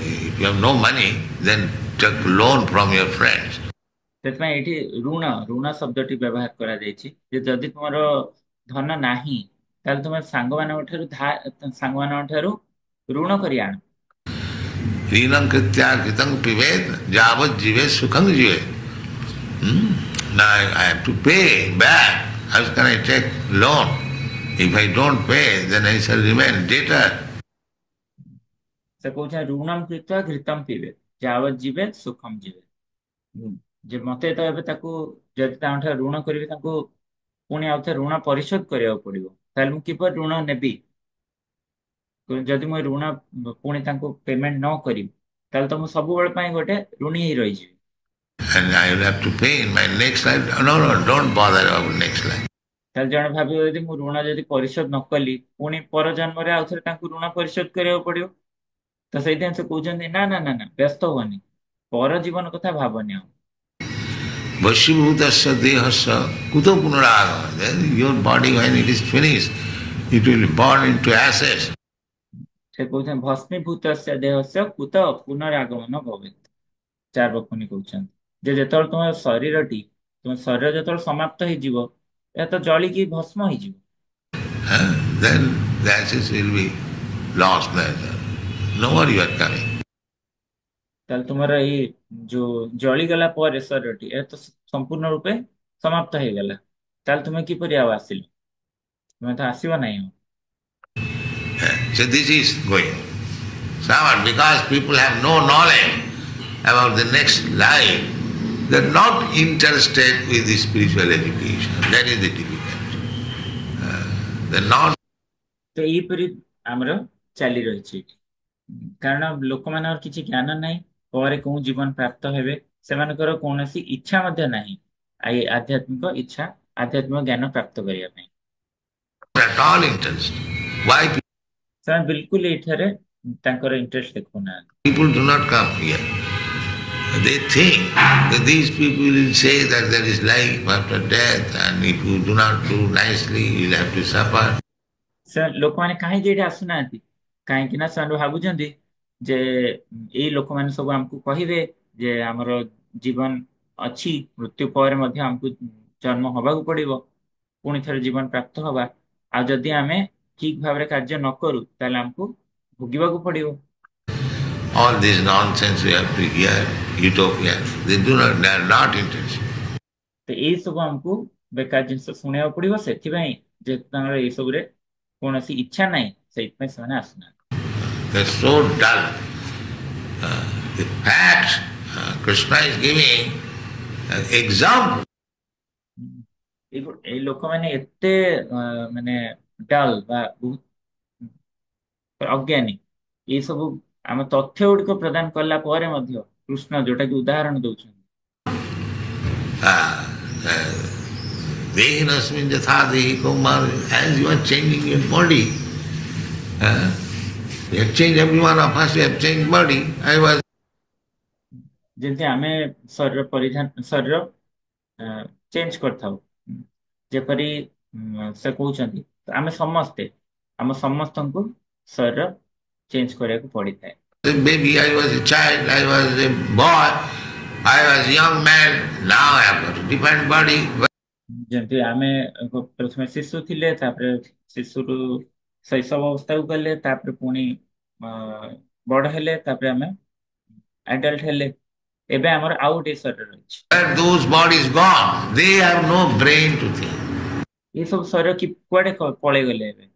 If you have no money, then take loan from your friends. ସେଥିପାଇଁ ଏଠି ଋଣ ଶବ୍ଦଟି ବ୍ୟବହାର କରାଯାଇଛି ଯେ ଯଦି ତୁମର ଧନ ନାହିଁ ତାହେଲେ ତୁମେ ସାଙ୍ଗମାନଙ୍କ ଠାରୁ ଋଣ କରି ଆଣ। Rinam kritya kritam pived javat jive sukham jive. Now I have to pay back. How can I take loan? If I don't pay, then I shall remain debtor. ସେ କହୁଛନ୍ତି ଋଣମ୍ କୃତ୍ୱା ଘୃତମ୍ ପିବେତ୍ ଯାବତ୍ ଜୀବେତ୍ ସୁଖମ୍ ଜୀବେତ୍। ଯେ ମତେ ତ ଏବେ ତାକୁ ଯଦି ତାଙ୍କଠାରୁ ଋଣ କରିବି ତାଙ୍କୁ ପୁଣି ଆଉ ଥରେ ଋଣ ପରିଶୋଧ କରିବାକୁ ପଡିବ, ତାହେଲେ ମୁଁ କିପରି ଋଣ ନେବି? ଯଦି ମୁଁ ଋଣ ପୁଣି ତାଙ୍କୁ ପେମେଣ୍ଟ ନ କରିବି ତାହେଲେ ତ ମୁଁ ସବୁବେଳେ ପାଇଁ ଗୋଟେ ଋଣୀ ହେଇ ରହିଯିବି। And I will have to pay in my next life. No, don't bother about next life. ତାହେଲେ ଜଣେ ଭାବିବ ଯଦି ମୁଁ ଋଣ ଯଦି ପରିଶୋଧ ନ କଲି ପୁଣି ପର ଜନ୍ମରେ ଆଉ ଥରେ ତାଙ୍କୁ ଋଣ ପରିଶୋଧ କରିବାକୁ ପଡିବ। ତ ସେଇଥିପାଇଁ ସେ କହୁଛନ୍ତି ନା ନା ନା ନା ବ୍ୟସ୍ତ ହୁଅନି, ପର ଜୀବନ କଥା ଭାବନି ଆଉ। Vashibhutasya dehasya kuto punaragama. Then your body, when it is finished, it will burn into ashes. ସେ କହୁଛନ୍ତି ଭସ୍ମୀଭୂତସ୍ୟ ଦେହସ୍ୟ କୁତ ପୁନରାଗମନ ଭବେତ୍। ଚାର୍ବାକ କହୁଛନ୍ତି ଯେ ଯେତେବେଳେ ତୁମ ଶରୀର ଯେତେବେଳେ ସମାପ୍ତ ହେଇଯିବ, ଏହା ତ ଜଳିକି ଭସ୍ମ ହେଇଯିବ। Then the ashes will be lost there. No more you are coming. ତାହେଲେ ତୁମର ଏଇ ଯୋଉ ଜଳିଗଲା ପରେ ଶରୀରଟି ଏହା ତ ସମ୍ପୂର୍ଣ୍ଣ ରୂପେ ସମାପ୍ତ ହେଇଗଲା, ତାହେଲେ ତୁମେ କିପରି ଆଉ ଆସିଲ? ତୁମେ ତ ଆସିବ ନାହିଁ। So this is going. Somewhat because people have no knowledge about the next life, they are not interested with the spiritual education. That is the difficulty. They are not. ତ ଏଇପରି ଆମର ଚାଲି ରହିଛି ଏଠି, କାରଣ ଲୋକମାନଙ୍କର କିଛି ଜ୍ଞାନ ନାହିଁ ପରେ କୋଉ ଜୀବନ ପ୍ରାପ୍ତ ହେବେ, ସେମାନଙ୍କର କୌଣସି ଇଚ୍ଛା ମଧ୍ୟ ନାହିଁ ଆଧ୍ୟାତ୍ମିକ ଜ୍ଞାନ ପ୍ରାପ୍ତ କରିବା ପାଇଁ। At all interest. Why ସେମାନେ ବିଲକୁଲ ଏଇଠାରେ ତାଙ୍କର ଇଣ୍ଟରେଷ୍ଟ ଦେଖୁନାହାନ୍ତି। people do not come here? they think that these people will say that there is life after death, and if you do not do nicely, you'll have to suffer. ଲୋକମାନେ କାହିଁକି ଏଠି ଆସୁନାହାନ୍ତି? କାହିଁକି ନା ସେମାନେ ଭାବୁଛନ୍ତି ଯେ ଏଇ ଲୋକମାନେ ସବୁ ଆମକୁ କହିବେ ଯେ ଆମର ଜୀବନ ଅଛି, ମୃତ୍ୟୁ ପରେ ମଧ୍ୟ ଆମକୁ ଜନ୍ମ ହବାକୁ ପଡିବ, ପୁଣି ଥରେ ଜୀବନ ପ୍ରାପ୍ତ ହବା, ଆଉ ଯଦି ଆମେ ଠିକ ଭାବରେ କାର୍ଯ୍ୟ ନ କରୁ ତାହେଲେ ଆମକୁ ଭୋଗିବାକୁ ପଡିବ। All this nonsense we have to hear, utopia. They are not interested. ତ ଏଇ ସବୁ ଆମକୁ ବେକାର ଜିନିଷ ଶୁଣିବାକୁ ପଡିବ, ସେଥିପାଇଁ ଯେହେତୁ ତାଙ୍କର ଏଇ ସବୁରେ କୌଣସି ଇଚ୍ଛା ନାହିଁ, ସେଇଥିପାଇଁ ସେମାନେ ଆସୁନାହାନ୍ତି। They're so dull. The fact Krishna is giving an example. ଏଇ ଲୋକମାନେ ଏତେ ମାନେ ଡଲ୍ ବା ବହୁତ ଅଜ୍ଞାନୀ, ଏଇ ସବୁ ଆମ ତଥ୍ୟ ଗୁଡିକ ପ୍ରଦାନ କଲା ପରେ ମଧ୍ୟ କୃଷ୍ଣ ଯୋଉଟା କି ଉଦାହରଣ ଦଉଛନ୍ତି, Dehinasmin jatha dehi kaumar, as you are changing your body. We have changed, every one of us, we have changed body. I was ଯେମିତି ଆମେ ଶରୀର ଚେଞ୍ଜ କରିଥାଉ, ଯେପରି ସେ କହୁଛନ୍ତି ଆମେ ସମସ୍ତେ ଆମ ସମସ୍ତଙ୍କୁ ଶରୀର ଚେଞ୍ଜ କରିବାକୁ ପଡିଥାଏ। baby, I was a child, I was a boy, I was a young man, now I have got a different body. ଯେମିତି ଆମେ ପ୍ରଥମେ ଶିଶୁ ଥିଲେ, ତାପରେ ଶିଶୁରୁ ଶୈଶବ ଅବସ୍ଥାକୁ ଗଲେ, ତାପରେ ପୁଣି ବଡ ହେଲେ, ତାପରେ ଆମେ ଆଡଲ୍ଟ ହେଲେ, ଏବେ ଆମର ଆଉ ଗୋଟେ ଶରୀର ରହିଛି। Those bodies gone, they have no brain to think. ଏ ସବୁ ଶରୀର କୁଆଡେ ପଳେଇ ଗଲେ? ଏବେ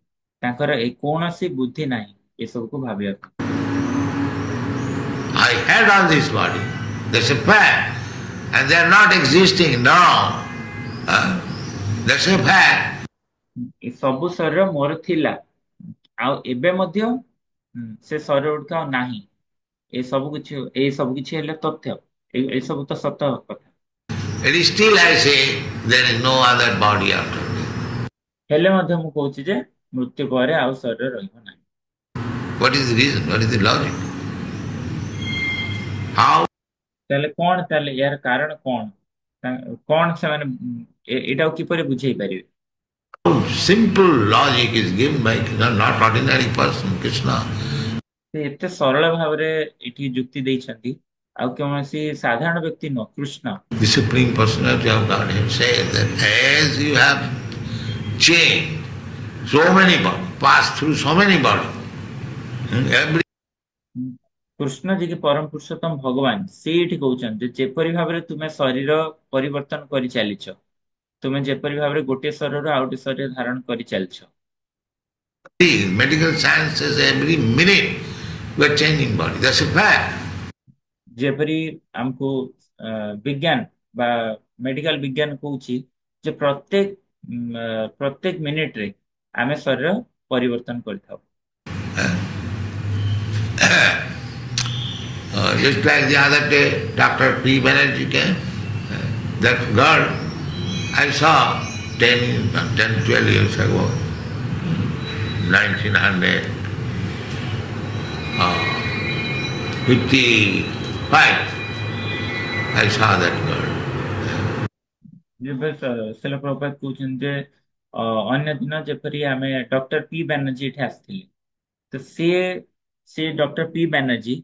ତାଙ୍କର କୌଣସି ବୁଦ୍ଧି ନାହିଁ ଏସବୁକୁ ଭାବିବାକୁ। I had all this body, that's a fact, and they are not existing now. That's a fact. ଏ ସବୁ ଶରୀର ମୋର ଥିଲା, ଆଉ ଏବେ ମଧ୍ୟ ସେ ଶରୀର ଗୁଡିକ ଆଉ ନାହିଁ। ଏଇ ସବୁ କିଛି ହେଲେ ତଥ୍ୟ, ଏଇ ସବୁ ତ ସତ କଥା। It is still I say there is no other body after death. ହେଲେ ମଧ୍ୟ ମୁଁ କହୁଛି ଯେ ମୃତ୍ୟୁ ପରେ ଆଉ ଶରୀର ରହିବ ନାହିଁ। What is the reason? What is the logic? How? ତାହେଲେ ୟାର କାରଣ କଣ ସେମାନେ ଏଇଟାକୁ କିପରି ବୁଝେଇ ପାରିବେ? Simple logic is given by not ordinary person, Krishna. ସେ ଏତେ ସରଳ ଭାବରେ ଏଠି ଯୁକ୍ତି ଦେଇଛନ୍ତି, ଆଉ କୌଣସି ସାଧାରଣ ବ୍ୟକ୍ତି ନୁହଁ, Krishna. The Supreme Personality of Godhead says that as you have changed so many bodies, passed through so many bodies, every Krishna ଯିଏ କି ପରମ ପୁରୁଷୋତ୍ତମ ଭଗବାନ, ସେ ଏଠି କହୁଛନ୍ତି ଯେ ଯେପରି ଭାବରେ ତୁମେ ଶରୀର ପରିବର୍ତ୍ତନ କରି ଚାଲିଛ, ତୁମେ ଯେପରି ଭାବରେ ଗୋଟିଏ ଶରୀରରୁ ଆଉ ଗୋଟେ ଶରୀର ଧାରଣ କରି ଚାଲିଛ, medical science says every minute we are changing body. That's a fact. ଯେପରି ଆମକୁ ବିଜ୍ଞାନ ବା ମେଡିକାଲ ବିଜ୍ଞାନ କହୁଛି ଯେ ପ୍ରତ୍ୟେକ ମିନିଟରେ ଆମେ ଶରୀର ପରିବର୍ତ୍ତନ କରିଥାଉ। Just like the other day, Dr. P. Banerjee came. That girl I saw 12 years ago, 1955. I saw that girl. ଯେବେ ଶିଲ ପ୍ରଭୁପାଦ କହୁଛନ୍ତି ଯେ ଅନ୍ୟ ଦିନ ଯେପରି ଆମେ ଡକ୍ଟର ପି ବାନାର୍ଜୀ ଏଠି ଆସିଥିଲେ, ତ ସେ ଡକ୍ଟର ପି ବାନାର୍ଜୀ,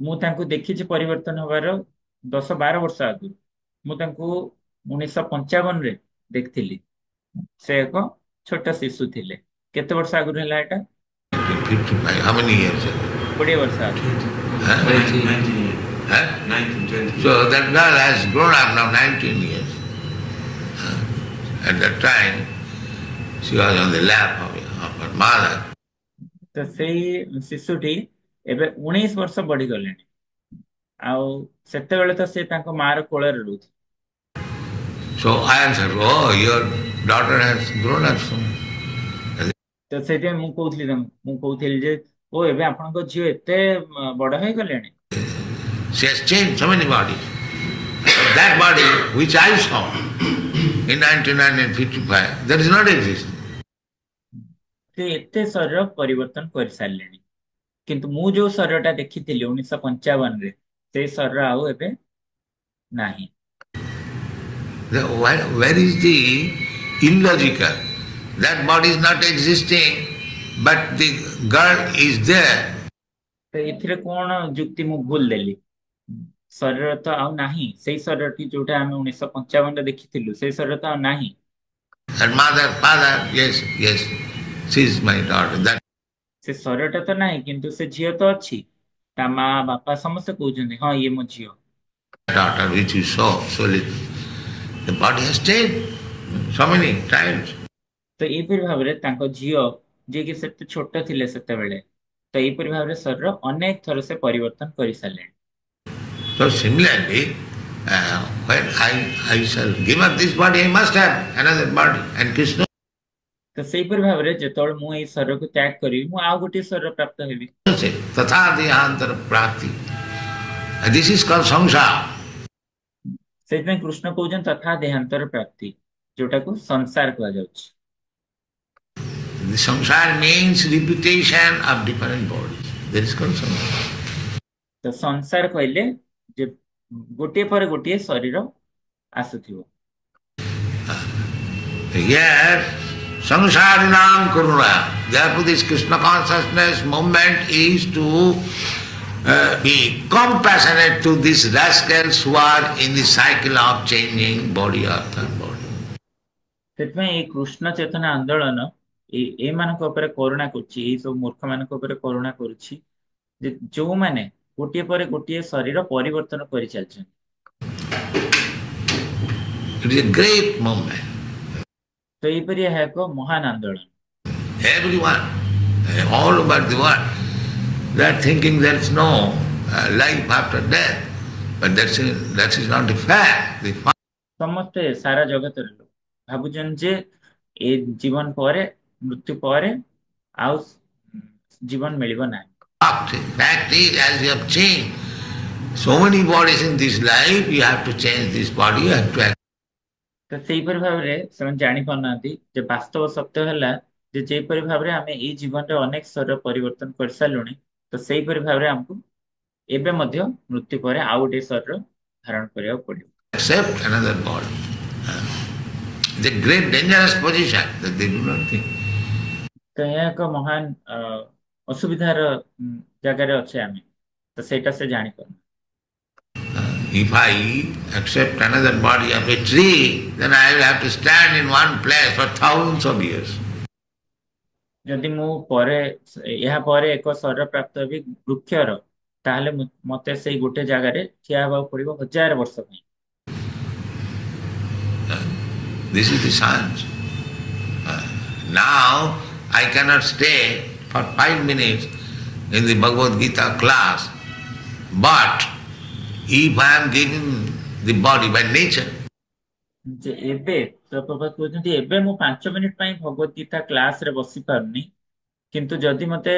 ମୁଁ ତାଙ୍କୁ ଦେଖିଛି ପରିବର୍ତ୍ତନ ହବାର 10-12 ବର୍ଷ ଆଗରୁ। ମୁଁ ତାଙ୍କୁ 1955ରେ ଦେଖିଥିଲି, ସେ ଏକ ଛୋଟ ଶିଶୁ ଥିଲେ। କେତେ ବର୍ଷ ଆଗରୁ ହେଲା ଏଟା? 55. How many years ago? 20 ବର୍ଷ ଆଗରୁ। 19 So that girl has grown up now 19 years. At that time, she was on the lap of her mother. ତ ସେଇ ଶିଶୁଟି ଏବେ 19 ବର୍ଷ ବଢିଗଲେଣି, ଆଉ ସେତେବେଳେ ତ ସେ ତାଙ୍କ ମାର କୋଳରେ ରହୁଥିଲେ। So I answered, oh, your daughter has grown up so. ତ ସେଇଥିପାଇଁ ମୁଁ କହୁଥିଲି ଯେ ଓ ଏବେ ଆପଣଙ୍କ ଝିଅ ଏତେ ବଡ ହେଇଗଲେଣି। She has changed so many bodies. That body which I saw in 1955, that is not existing. ସେ ଏତେ ଶରୀର ପରିବର୍ତ୍ତନ କରିସାରିଲେଣି, କିନ୍ତୁ ମୁଁ ଯୋଉ ଶରୀରଟା ଦେଖିଥିଲି 1955ରେ, ସେ ଶରୀର ଆଉ ଏବେ ନାହିଁ। Where is the illogical? That body is not existing, but the girl is there. ତ ଏଥିରେ କଣ ଯୁକ୍ତି ମୁଁ ଭୁଲ ଦେଲି? ଶରୀର ତ ଆଉ ନାହିଁ, ସେଇ ଶରୀରଟି ଯୋଉଟା ଆମେ 1955 ଦେଖିଥିଲୁ ସେଇ ଶରୀର ତ ଆଉ ନାହିଁ। And mother, father, yes, yes, she is my daughter. That ସେ ଶରୀରଟା ତ ନାହିଁ କିନ୍ତୁ ସେ ଝିଅ ତ ଅଛି। ତା ମା ବାପା ସମସ୍ତେ କହୁଛନ୍ତି ହଁ ଇଏ ମୋ ଝିଅ। daughter which you saw so little, the body has stayed so many times. ତ ଏଇପରି ଭାବରେ ତାଙ୍କ ଝିଅ ଯିଏକି ସେତେ ଛୋଟ ଥିଲେ ସେତେବେଳେ, ତ ଏଇପରି ଭାବରେ ଶରୀର ଅନେକ ଥର ସେ ପରିବର୍ତ୍ତନ କରିସାରିଲେଣି। So similarly, when I shall give up this body, I must have another body. And Krishna ତ ସେଇପରି ଭାବରେ ଯେତେବେଳେ ମୁଁ ଏଇ ଶରୀରକୁ ତ୍ୟାଗ କରିବି ମୁଁ ଆଉ ଗୋଟିଏ ଶରୀର ପ୍ରାପ୍ତ ହେବି। said, Tatha Dehantara Prapti. And this is called samsara. ସେଇଥିପାଇଁ କୃଷ୍ଣ କହୁଛନ୍ତି ତଥା ଦେହାନ୍ତର ପ୍ରାପ୍ତି, ଯୋଉଟାକୁ ସଂସାର କୁହାଯାଉଛି। The samsara means repetition of different bodies. That is called samsara. ତ ସଂସାର କହିଲେ ଯେ ଗୋଟିଏ ପରେ ଗୋଟିଏ ଶରୀର ଆସୁଥିବ। Here, samsarinam kurura. Therefore, this Krishna consciousness movement is to be compassionate to these rascals who are in the cycle of changing body after body. ସେଥିପାଇଁ ଏଇ କୃଷ୍ଣ ଚେତନା ଆନ୍ଦୋଳନ ଏମାନଙ୍କ ଉପରେ କରୁଣା କରୁଛି, ଏଇ ସବୁ ମୂର୍ଖ ମାନଙ୍କ ଉପରେ କରୁଣା କରୁଛି ଯେ ଯୋଉମାନେ ଗୋଟିଏ ପରେ ଗୋଟିଏ ଶରୀର ପରିବର୍ତ୍ତନ କରିଚାଲିଛନ୍ତି। It is a great movement. ତ ଏଇପରି ଏହା ଏକ ମହାନ ଆନ୍ଦୋଳନ। Everyone, all over the world, they are thinking there is no life after death. But that is not the fact. ସମସ୍ତେ ସାରା ଜଗତର ଲୋକ ଭାବୁଛନ୍ତି ଯେ ଏ ଜୀବନ ପରେ ମୃତ୍ୟୁ ପରେ ଆଉ ଜୀବନ ମିଳିବ ନାହିଁ। Fact is, as you have changed so many bodies in this life, you have to change this body, you have to act. ତ ସେଇପରି ଭାବରେ ସେମାନେ ଜାଣିପାରୁନାହାନ୍ତି ଯେ ବାସ୍ତବ ସତ୍ୟ ହେଲା ଯେ ଯେପରି ଭାବରେ ଆମେ ଏଇ ଜୀବନରେ ଅନେକ ଶରୀର ପରିବର୍ତ୍ତନ କରିସାରିଲୁଣି, ତ ସେଇପରି ଭାବରେ ଆମକୁ ଏବେ ମଧ୍ୟ ମୃତ୍ୟୁ ପରେ ଆଉ ଗୋଟିଏ ଶରୀର ଧାରଣ କରିବାକୁ ପଡିବ। Accept another body. It's a great dangerous position that they do not think. ତ ଏହା ଏକ ମହାନ ଅସୁବିଧାର ଜାଗାରେ ଅଛେ ଆମେ, ତ ସେଇଟା ସେ ଜାଣିପାରୁ। If I accept another body of a tree, then I will have to stand in one place for thousands of years. ଯଦି ମୁଁ ପରେ ଏହା ପରେ ଏକ ଶରୀର ପ୍ରାପ୍ତ ହେବି ବୃକ୍ଷର, ତାହେଲେ ମତେ ସେଇ ଗୋଟେ ଜାଗାରେ ଠିଆ ହେବାକୁ ପଡିବ 1000 ବର୍ଷ ପାଇଁ। This is the science. Now I cannot stay for 5 minutes in the Bhagavad Gita class, but if I am given the body by nature, ଯେ ଏବେ ପ୍ରଭୁପାଦ କହୁଛନ୍ତି ଏବେ ମୁଁ 5 ମିନିଟ ପାଇଁ ଭଗବତ ଗୀତା କ୍ଲାସ ରେ ବସି ପାରୁନି, କିନ୍ତୁ ଯଦି ମତେ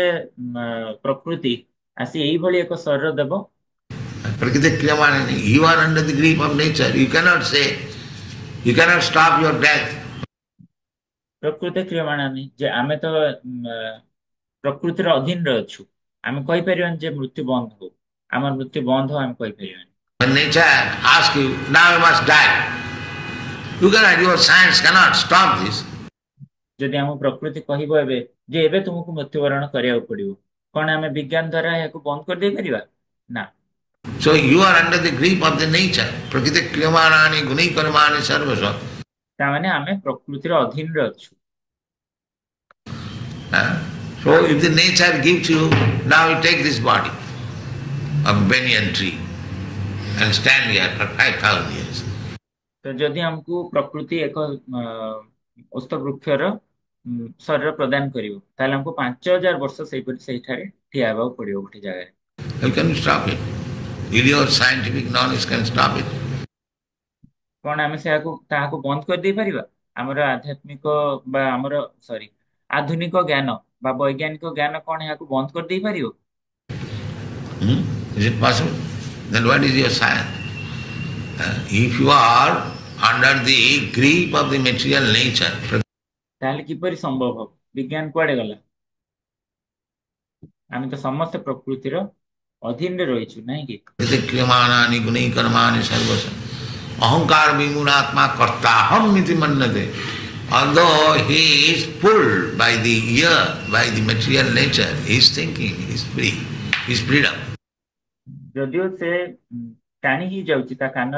ପ୍ରକୃତି ଆସି ଏଇଭଳି ଏକ ଶରୀର ଦେବ, Prakriti Kriyamanani, you are under the grip of nature. You cannot say, you cannot stop your death. ପ୍ରକୃତି କ୍ରିୟମାଣାନି ଯେ ଆମେ ତ ପ୍ରକୃତିର ଅଧୀନରେ ଅଛୁ, ଆମେ କହିପାରିବାନି ଯେ ମୃତ୍ୟୁ ବନ୍ଦ ହଉ, ଆମର ମୃତ୍ୟୁ ବନ୍ଦ ହଉ ଆମେ କହିପାରିବାନି। When nature asks you, now you must die, you cannot, your science cannot stop this. ଯଦି ଆମ ପ୍ରକୃତି କହିବ ଏବେ ଯେ ଏବେ ତୁମକୁ ମୃତ୍ୟୁବରଣ କରିବାକୁ ପଡିବ, କଣ ଆମେ ବିଜ୍ଞାନ ଦ୍ୱାରା ଏହାକୁ ବନ୍ଦ କରିଦେଇ ପାରିବା? ନା। So you are under the grip of the nature. Prakriti Kriyamanani Guni Karmani Sarvasva. ତାମାନେ ଆମେ ପ୍ରକୃତିର ଅଧୀନରେ ଅଛୁ। So if the nature gives you, now you take this body of banyan tree and stand here for 5,000 years. ତ ଯଦି ଆମକୁ ପ୍ରକୃତି ଏକ ଓସ୍ତ ବୃକ୍ଷର ଶରୀର ପ୍ରଦାନ କରିବ, ତାହେଲେ ଆମକୁ 5000 ବର୍ଷ ସେଇଠାରେ ଠିଆ ହେବାକୁ ପଡିବ ଗୋଟେ ଜାଗାରେ। You can stop it. If your scientific knowledge can stop it. କଣ ଆମେ ତାହାକୁ ବନ୍ଦ କରିଦେଇ ପାରିବା? ଆମର ଆଧ୍ୟାତ୍ମିକ ବା ଆଧୁନିକ ଜ୍ଞାନ ବା ବୈଜ୍ଞାନିକ ଜ୍ଞାନ କଣ ଏହାକୁ ବନ୍ଦ କରିଦେଇ ପାରିବ? Is it possible? Then what is your science? If you are under the grip of the material nature, ତାହେଲେ କିପରି ସମ୍ଭବ ହବ? ବିଜ୍ଞାନ କୁଆଡେ ଗଲା? ଆମେ ତ ସମସ୍ତେ ପ୍ରକୃତିର अधीन रे रहिछु नहीं कि यदि क्रियमाणानि गुणै कर्माणि सर्वस्य अहंकार विमूढ़ात्मा कर्ता हम इति मन्यते. Although he is pulled by the ear, by the material nature, he is thinking, he is free, he is freedom. जदियो से टाणी ही जाउची ता कान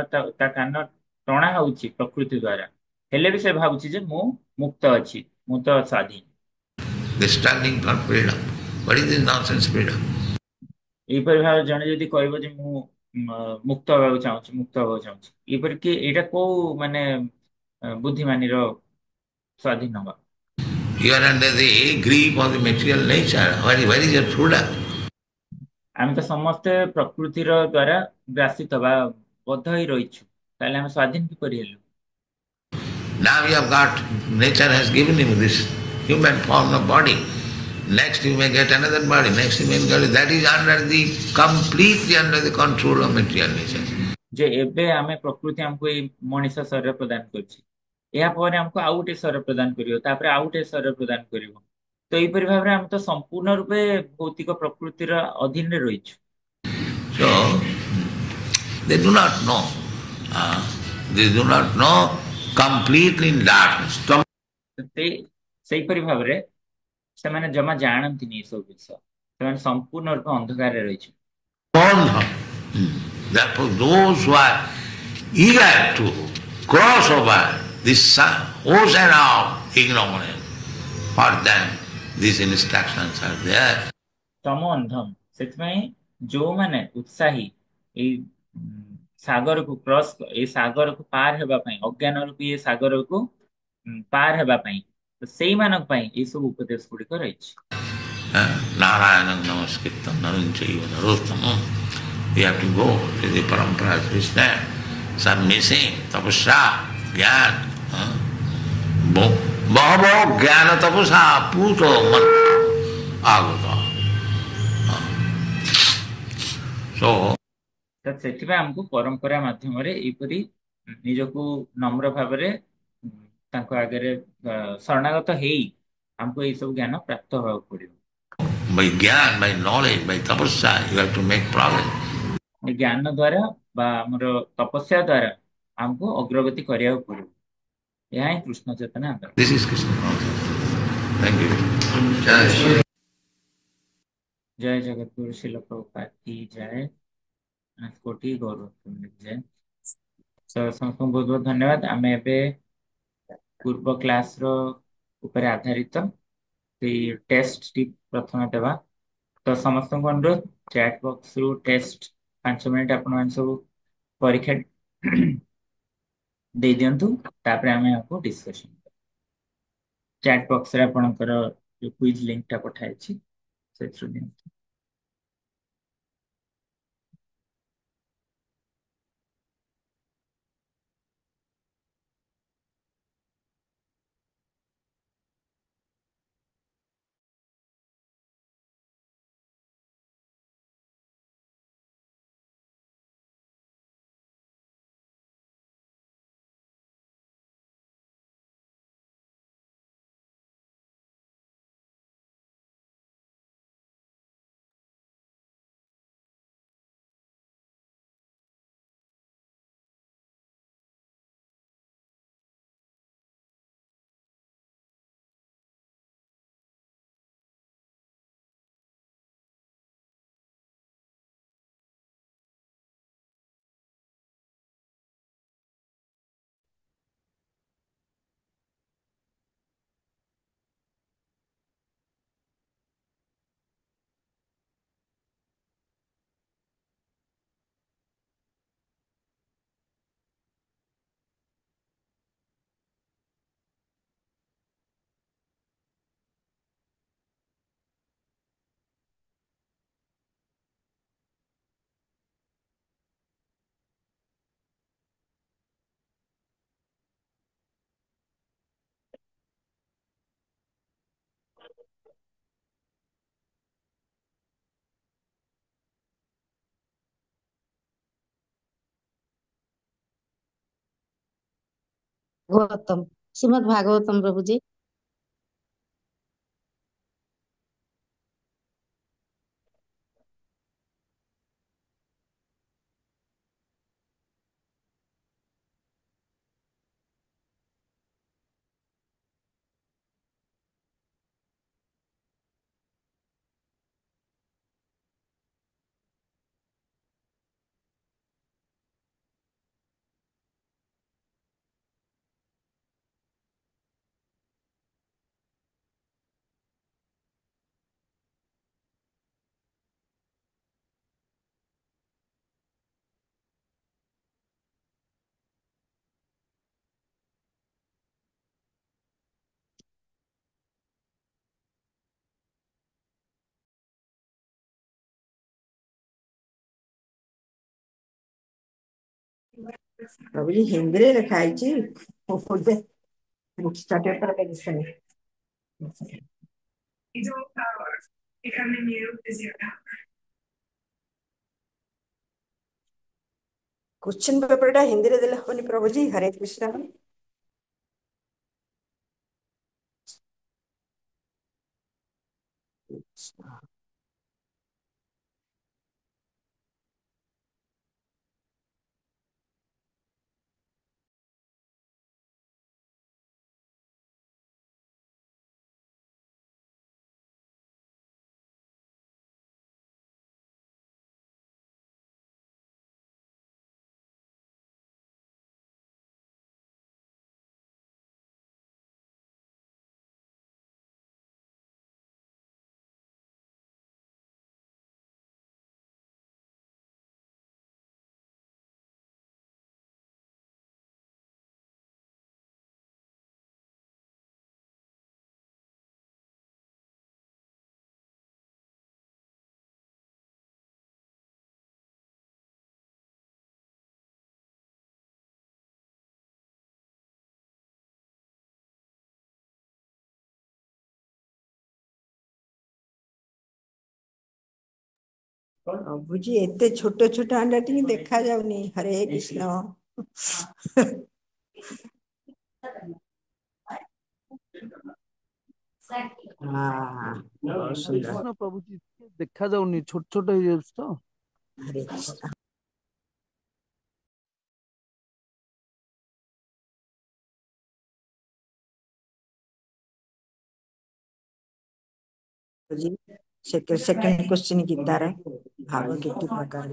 टणा होउची प्रकृति द्वारा हेले भी से भाबुची जे मु मुक्त अछि मु तो स्वाधीन They are struggling for freedom. What is this nonsense freedom? ଏଇପରି ଭାବେ ଜଣେ ଯଦି କହିବ ଯେ ମୁଁ ମୁକ୍ତ ହେବାକୁ ଚାହୁଁଛି ମୁକ୍ତ ହେବାକୁ ଚାହୁଁଛି ଏଇପରି କି ଏଇଟା କୋଉ ମାନେ ବୁଦ୍ଧିମାନିର ସ୍ୱାଧୀନ ହବା You are under the grip of the material nature. Where is your freedom? ଆମେ ତ ସମସ୍ତେ ପ୍ରକୃତିର ଦ୍ଵାରା ଗ୍ରାସିତ ବା ବଦ୍ଧ ହେଇ ରହିଛୁ ତାହେଲେ ଆମେ ସ୍ୱାଧୀନ କିପରି ହେଲୁ Now you have got, nature has given you this human form of body. Next you may get another body, next you may get, that is under the, completely under the control of material nature. ଯେ ଏବେ ଆମେ ପ୍ରକୃତି ଆମକୁ ଏଇ ମଣିଷ ଶରୀର ପ୍ରଦାନ କରୁଛି ଏହା ପରେ ଆମକୁ ଆଉ ଗୋଟେ ଶରୀର ପ୍ରଦାନ କରିବ ତାପରେ ଆଉ ଗୋଟେ ଶରୀର ପ୍ରଦାନ କରିବ ତ ଏଇପରି ଭାବରେ ଆମେ ତ ସମ୍ପୂର୍ଣ୍ଣ ରୂପେ ଭୌତିକ ପ୍ରକୃତିର ଅଧୀନରେ ରହିଛୁ So, they do not know. They do not know, completely in darkness. ସେଇପରି ଭାବରେ ସେମାନେ ଜମା ଜାଣନ୍ତିନି ଏସବୁ ଜିନିଷ ସେମାନେ ସମ୍ପୂର୍ଣ୍ଣ ରୂପେ ଅନ୍ଧକାରରେ ରହିଛନ୍ତି Therefore, those who are eager to cross over this ocean of ignorance, for them these instructions are there. ତମ ଅନ୍ଧମ ସେଥିପାଇଁ ଯୋଉମାନେ ଉତ୍ସାହୀ ଏଇ ସାଗରକୁ କ୍ରସ୍ ଏଇ ସାଗରକୁ ପାର ହେବା ପାଇଁ ଅଜ୍ଞାନ ରୂପୀ ଏ ସାଗରକୁ ପାର ହେବା ପାଇଁ ସେଇମାନଙ୍କ ପାଇଁ ଏଇ ସବୁ ଉପଦେଶ ଗୁଡିକ ରହିଛି Narayanam namaskritam naram chaiva narottamam. You have to go to the parampara of Krishna. Some missing, tapasya, jnana. Bhava jnana tapasya puto man agata. So, ତ ସେଥିପାଇଁ ଆମକୁ ପରମ୍ପରା ମାଧ୍ୟମରେ ଏଇପରି ନିଜକୁ ନମ୍ର ଭାବରେ ତାଙ୍କ ଆଗରେ ଶରଣାଗତ ହେଇ ଆମକୁ ଏଇ ସବୁ ଜ୍ଞାନ ପ୍ରାପ୍ତ ହେବାକୁ ପଡିବ by jnana, by knowledge, by tapasya, you have to make progress. ଜ୍ଞାନ ଦ୍ୱାରା ବା ଆମର ତପସ୍ୟା ଦ୍ୱାରା ଆମକୁ ଅଗ୍ରଗତି କରିବାକୁ ପଡିବ ଏହା ହିଁ କୃଷ୍ଣ ଚେତନା ଆନ୍ଦୋଳନ This is Krishna consciousness. Thank you. ଜୟ ଜଗତଗୁରୁ ଶିଲ ପ୍ରଭୁପାଦ କି ଜୟ କୋଟି ଗୌରବ ଜୟ ତ ସମସ୍ତଙ୍କୁ ବହୁତ ବହୁତ ଧନ୍ୟବାଦ ଆମେ ଏବେ ପୂର୍ବ କ୍ଲାସର ଉପରେ ଆଧାରିତ ସେଇ ଟେଷ୍ଟଟି ପ୍ରଥମେ ଦେବା ତ ସମସ୍ତଙ୍କୁ ଅନୁରୋଧ ଚାଟ୍ ବକ୍ସରୁ ଟେଷ୍ଟ 5 ମିନିଟ୍ ଆପଣମାନେ ସବୁ ପରୀକ୍ଷା ଦେଇ ଦିଅନ୍ତୁ ତାପରେ ଆମେ ଆକୁ ଡିସ୍କସନ ଚାଟ୍ ବକ୍ସରେ ଆପଣଙ୍କର ଯୋଉ କ୍ୱିଜ୍ ଲିଙ୍କଟା ପଠାଇଛି ସେଥିରୁ ଦିଅନ୍ତୁ भागवतम श्रीमद् भागवतम प्रभु जी। प्रभु जी हिंदी रे लिखा है नेक्स्ट पेपर पे लिखने क्वेश्चन पेपर टा हिंदी रे देले होनी प्रभु जी हरे कृष्ण प्रभु जी एते छोट छोट अंडा टी देखा जाउनी हरे कृष्ण हाँ बहुत हरे सुंदर कृष्ण प्रभु जी देखा जाउनी छोट छोट ହେଇଯାଉଛି ତ हरे कृष्ण जी सेकंड क्वेश्चन की तार भाव कितनी प्रकार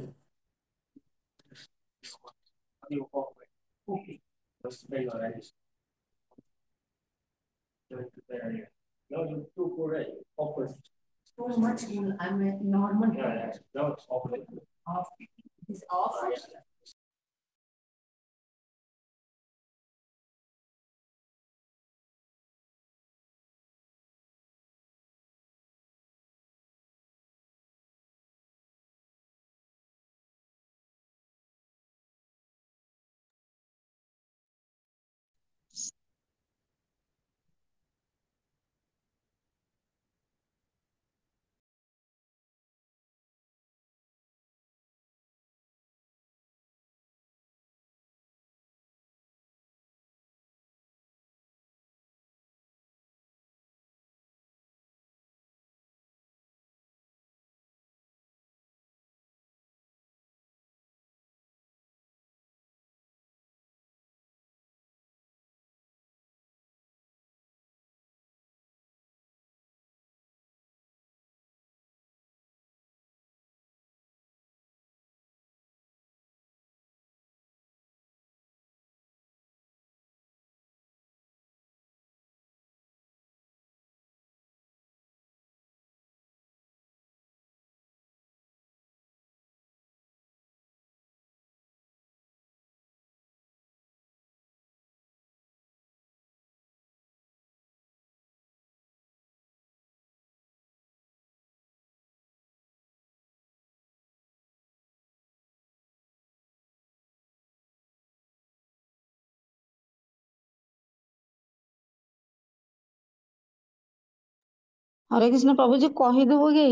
हरे कृष्ण प्रभु जी कहीदेबो कि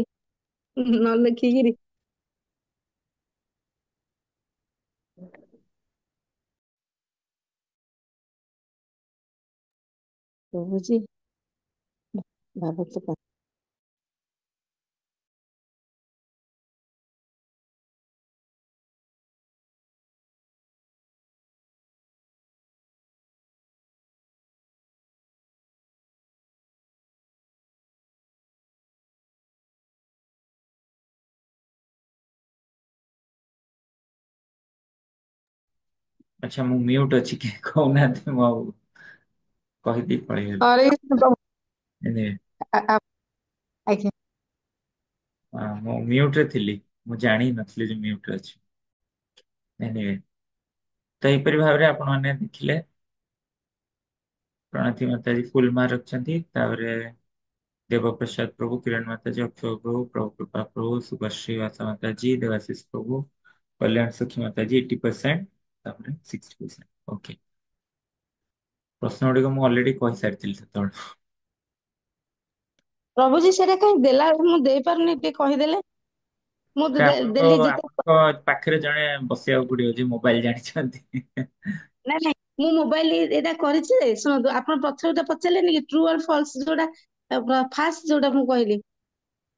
न लिखिकी प्रभु जी भागवत अच्छा मु म्यूट अछि के कहना मु कहि दी पळेगली हरे कृष्ण प्रभु एने आज्ञा मु म्यूट रे थिली मु जानि नथली जे म्यूट रे अछि एने तो एपरि भाबरे आपण माने देखिले प्रणति माता जी फुल मार रखछंती ताबरे देव प्रसाद प्रभु किरण माता जी अक्षय प्रभु प्रभु कृपा प्रभु सुभश्री वासा माता जी देवाशीष प्रभु कल्याण सखी माता जी 80% ତାପରେ 60%। ଓକେ, ପ୍ରଶ୍ନ ଗୁଡିକ ମୁଁ ଅଲରେଡି କହିସାରିଥିଲି ସେତେବେଳେ। ପ୍ରଭୁଜୀ ସେଟା କାହିଁ ଦେଲା ବେଳକୁ ମୁଁ ଦେଇପାରୁନି, ଟିକେ କହିଦେଲେ। ମୁଁ ସେ ଆପଣଙ୍କ ଦେଲି ଯେତେ। ଆପଣଙ୍କ ପାଖରେ ଜଣେ ବସିବାକୁ ପଡିବ ଯେ ମୋବାଇଲ ଜାଣିଛନ୍ତି। ନାଇଁ ନାଇଁ, ମୁଁ ମୋବାଇଲ ଏଇଟା କରିଛି ଯେ, ଶୁଣନ୍ତୁ ଆପଣ ପ୍ରଥମେ ଯୋଉଟା ପଚାରିଲେନି କି ଟ୍ରୁ ଅର୍ ଫଲ୍ସ, ଯୋଉଟା ଫାଷ୍ଟ ଯୋଉଟା ମୁଁ କହିଲି,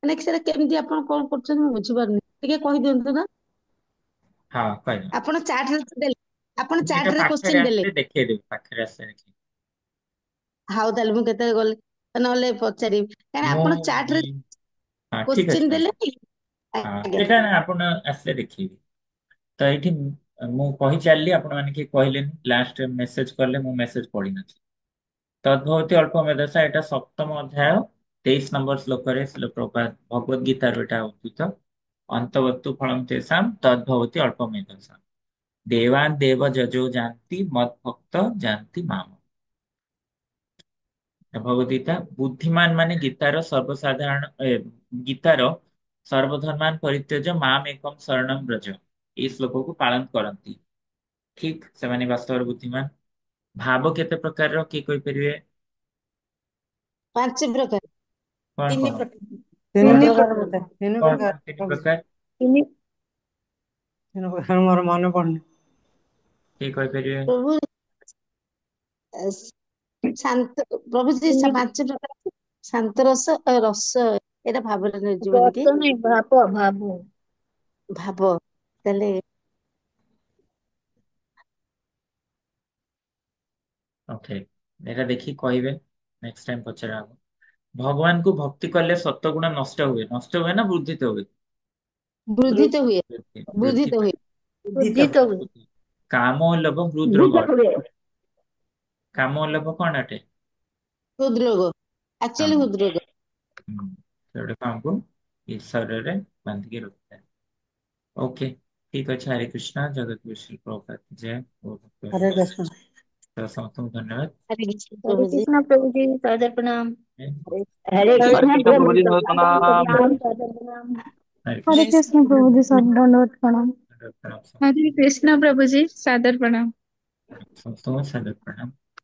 ମାନେ ସେଟା କେମିତି ଆପଣ କଣ କରୁଛନ୍ତି ମୁଁ ବୁଝିପାରୁନି, ଟିକେ କହିଦିଅନ୍ତୁ ନା। ହଁ କହିବି। ଆପଣ ଚାର୍ଟରେ ଦେଲେ, ଆପଣ ମୁଁ ଏଇଟା ଚାର୍ଟରେ ପାଖରେ କୋଶ୍ଚିନ୍ ଦେଲେ। ଆସିଲେ ଦେଖେଇଦେବି, ପାଖରେ ଆସିଲେ ଦେଖେଇଦେବି। ହଉ ତାହେଲେ ମୁଁ କେତେବେଳେ ଗଲେ ନହେଲେ ପଚାରିବି, କାହିଁକି ମୁଁ ଆପଣ ଚାର୍ଟରେ ହଁ ଠିକ ଅଛି କୋଶ୍ଚିନ୍ ଭାଇ। ଦେଲେନି। ହଁ ଆଜ୍ଞା। ସେଇଟା ନା ଆପଣ ଆସିଲେ ଦେଖେଇବି। ତ ଏଇଠି ମୁଁ କହି ଚାଲିଲି, ଆପଣ ମାନେ କିଏ କହିଲେନି, ଲାଷ୍ଟ ମେସେଜ କଲେ, ମୁଁ ମେସେଜ ପଢିନଥିଲି। ତଦ୍ଭବତି ଅଳ୍ପ ମେଧସା, ଏଟା ସପ୍ତମ ଅଧ୍ୟାୟ 23 ନମ୍ବର ଶ୍ଲୋକରେ ଶ୍ରୀଲ ପ୍ରଭୁପାଦ ଭଗବତ ଗୀତାରୁ ଏଟା ଉଦ୍ଧୃତ। ଅନ୍ତବର୍ତ୍ତୁ ଫଳಂ ତେଷାମ୍ ତଦ୍ଭବତି ଅଳ୍ପ ମେଧସା, ଦେବାନ୍ ଦେବ ଯଜୋ ଯାନ୍ତି ମତ୍ ଭକ୍ତ ଯାନ୍ତି ମାମ୍। ଭଗବତ ଗୀତା, ବୁଦ୍ଧିମାନ ମାନେ ଗୀତାର ସର୍ବସାଧାରଣ ଗୀତାର ସର୍ବଧର୍ମାନ ପରିତ୍ୟଜ ମାମ୍ ଏକମ୍ ଶରଣମ୍ ବ୍ରଜ, ଏଇ ଶ୍ଲୋକକୁ ପାଳନ କରନ୍ତି। ଠିକ, ସେମାନେ ବାସ୍ତବରେ ବୁଦ୍ଧିମାନ। ଭାବ କେତେ ପ୍ରକାରର କିଏ କହିପାରିବେ? 5 ପ୍ରକାର, କଣ 3 କଣ ପ୍ରକାର, ତିନି 3 ପ୍ରକାର ପ୍ରକାର, ବୋଧେ, ତିନି କଣ ପ୍ରକାର କଣ ତିନି ପ୍ରଭୁଜୀ। ପ୍ରକାର? 3 ତିନି ପ୍ରକାର ମୋର ମନେ ପଡୁନି। କିଏ କହିପାରିବେ? ପ୍ରଭୁ ଶାନ୍ତ, ପ୍ରଭୁଜି 5 ପ୍ରକାର, ଶାନ୍ତ ରସ ଆଉ ରସ, ଏଇଟା ଭାବରେ ନିର୍ଜୀବନ କି ରସ ନାଇଁ, ଭାବ ଭାବ। ଭାବ, ତାହେଲେ ଓକେ, ଏଇଟା ଦେଖିକି କହିବେ, ନେକ୍ସଟ ଟାଇମ ପଚରା ହବ। ଭଗବାନଙ୍କୁ ଭକ୍ତି କଲେ ସତ୍ୱ ଗୁଣ ନଷ୍ଟ ହୁଏ ନା ବୃଦ୍ଧିତ ହୁଏ? ବୃଦ୍ଧିତ ହୁଏ, ବୃଦ୍ଧି, ବୃଦ୍ଧି ବୃଦ୍ଧିତ ପାଏ। ହୁଏ। ବୁଦ୍ଧି ତ ହୁଏ। କାମ ଓ ଲୋଭ ହୃଦ ରୋଗ ବୁଦ୍ଧିତ ଅଟେ। ହୁଏ। କାମ ଓ ଲୋଭ କଣ ଅଟେ? ହୃଦରୋଗ, ହଁ, ଆକ୍ଚୁଆଲି ହୃଦରୋଗ। ସେଗୁଡିକ ଆମକୁ ଏଇ ଶରୀରରେ ବାନ୍ଧିକି ରଖିଥାଏ। ଓକେ, ଠିକ ଅଛି। ହରେ କୃଷ୍ଣ, ଜଗତ ଶ୍ରୀ ପ୍ରଭୁପାଦ କି ଜୟ। ହରେ କୃଷ୍ଣ। ତ ସମସ୍ତଙ୍କୁ ଧନ୍ୟବାଦ। ହରେ କୃଷ୍ଣ हरे ପ୍ରଭୁଜି। कृष्णा प्रभु जी, सादर प्रणाम। हरे हरे हरे कृष्णा कृष्ण प्रभु प्रभु जी, जी बहुत सादर प्रणाम। प्रणाम, सादर प्रणाम। कृष्ण। हरे कृष्ण प्रभु जी, सब दंडवत प्रणाम। प्रणाम। हरे कृष्ण प्रभु जी, सादर प्रणाम। ସମସ୍ତଙ୍କୁ ସାଦର ପ୍ରଣାମ।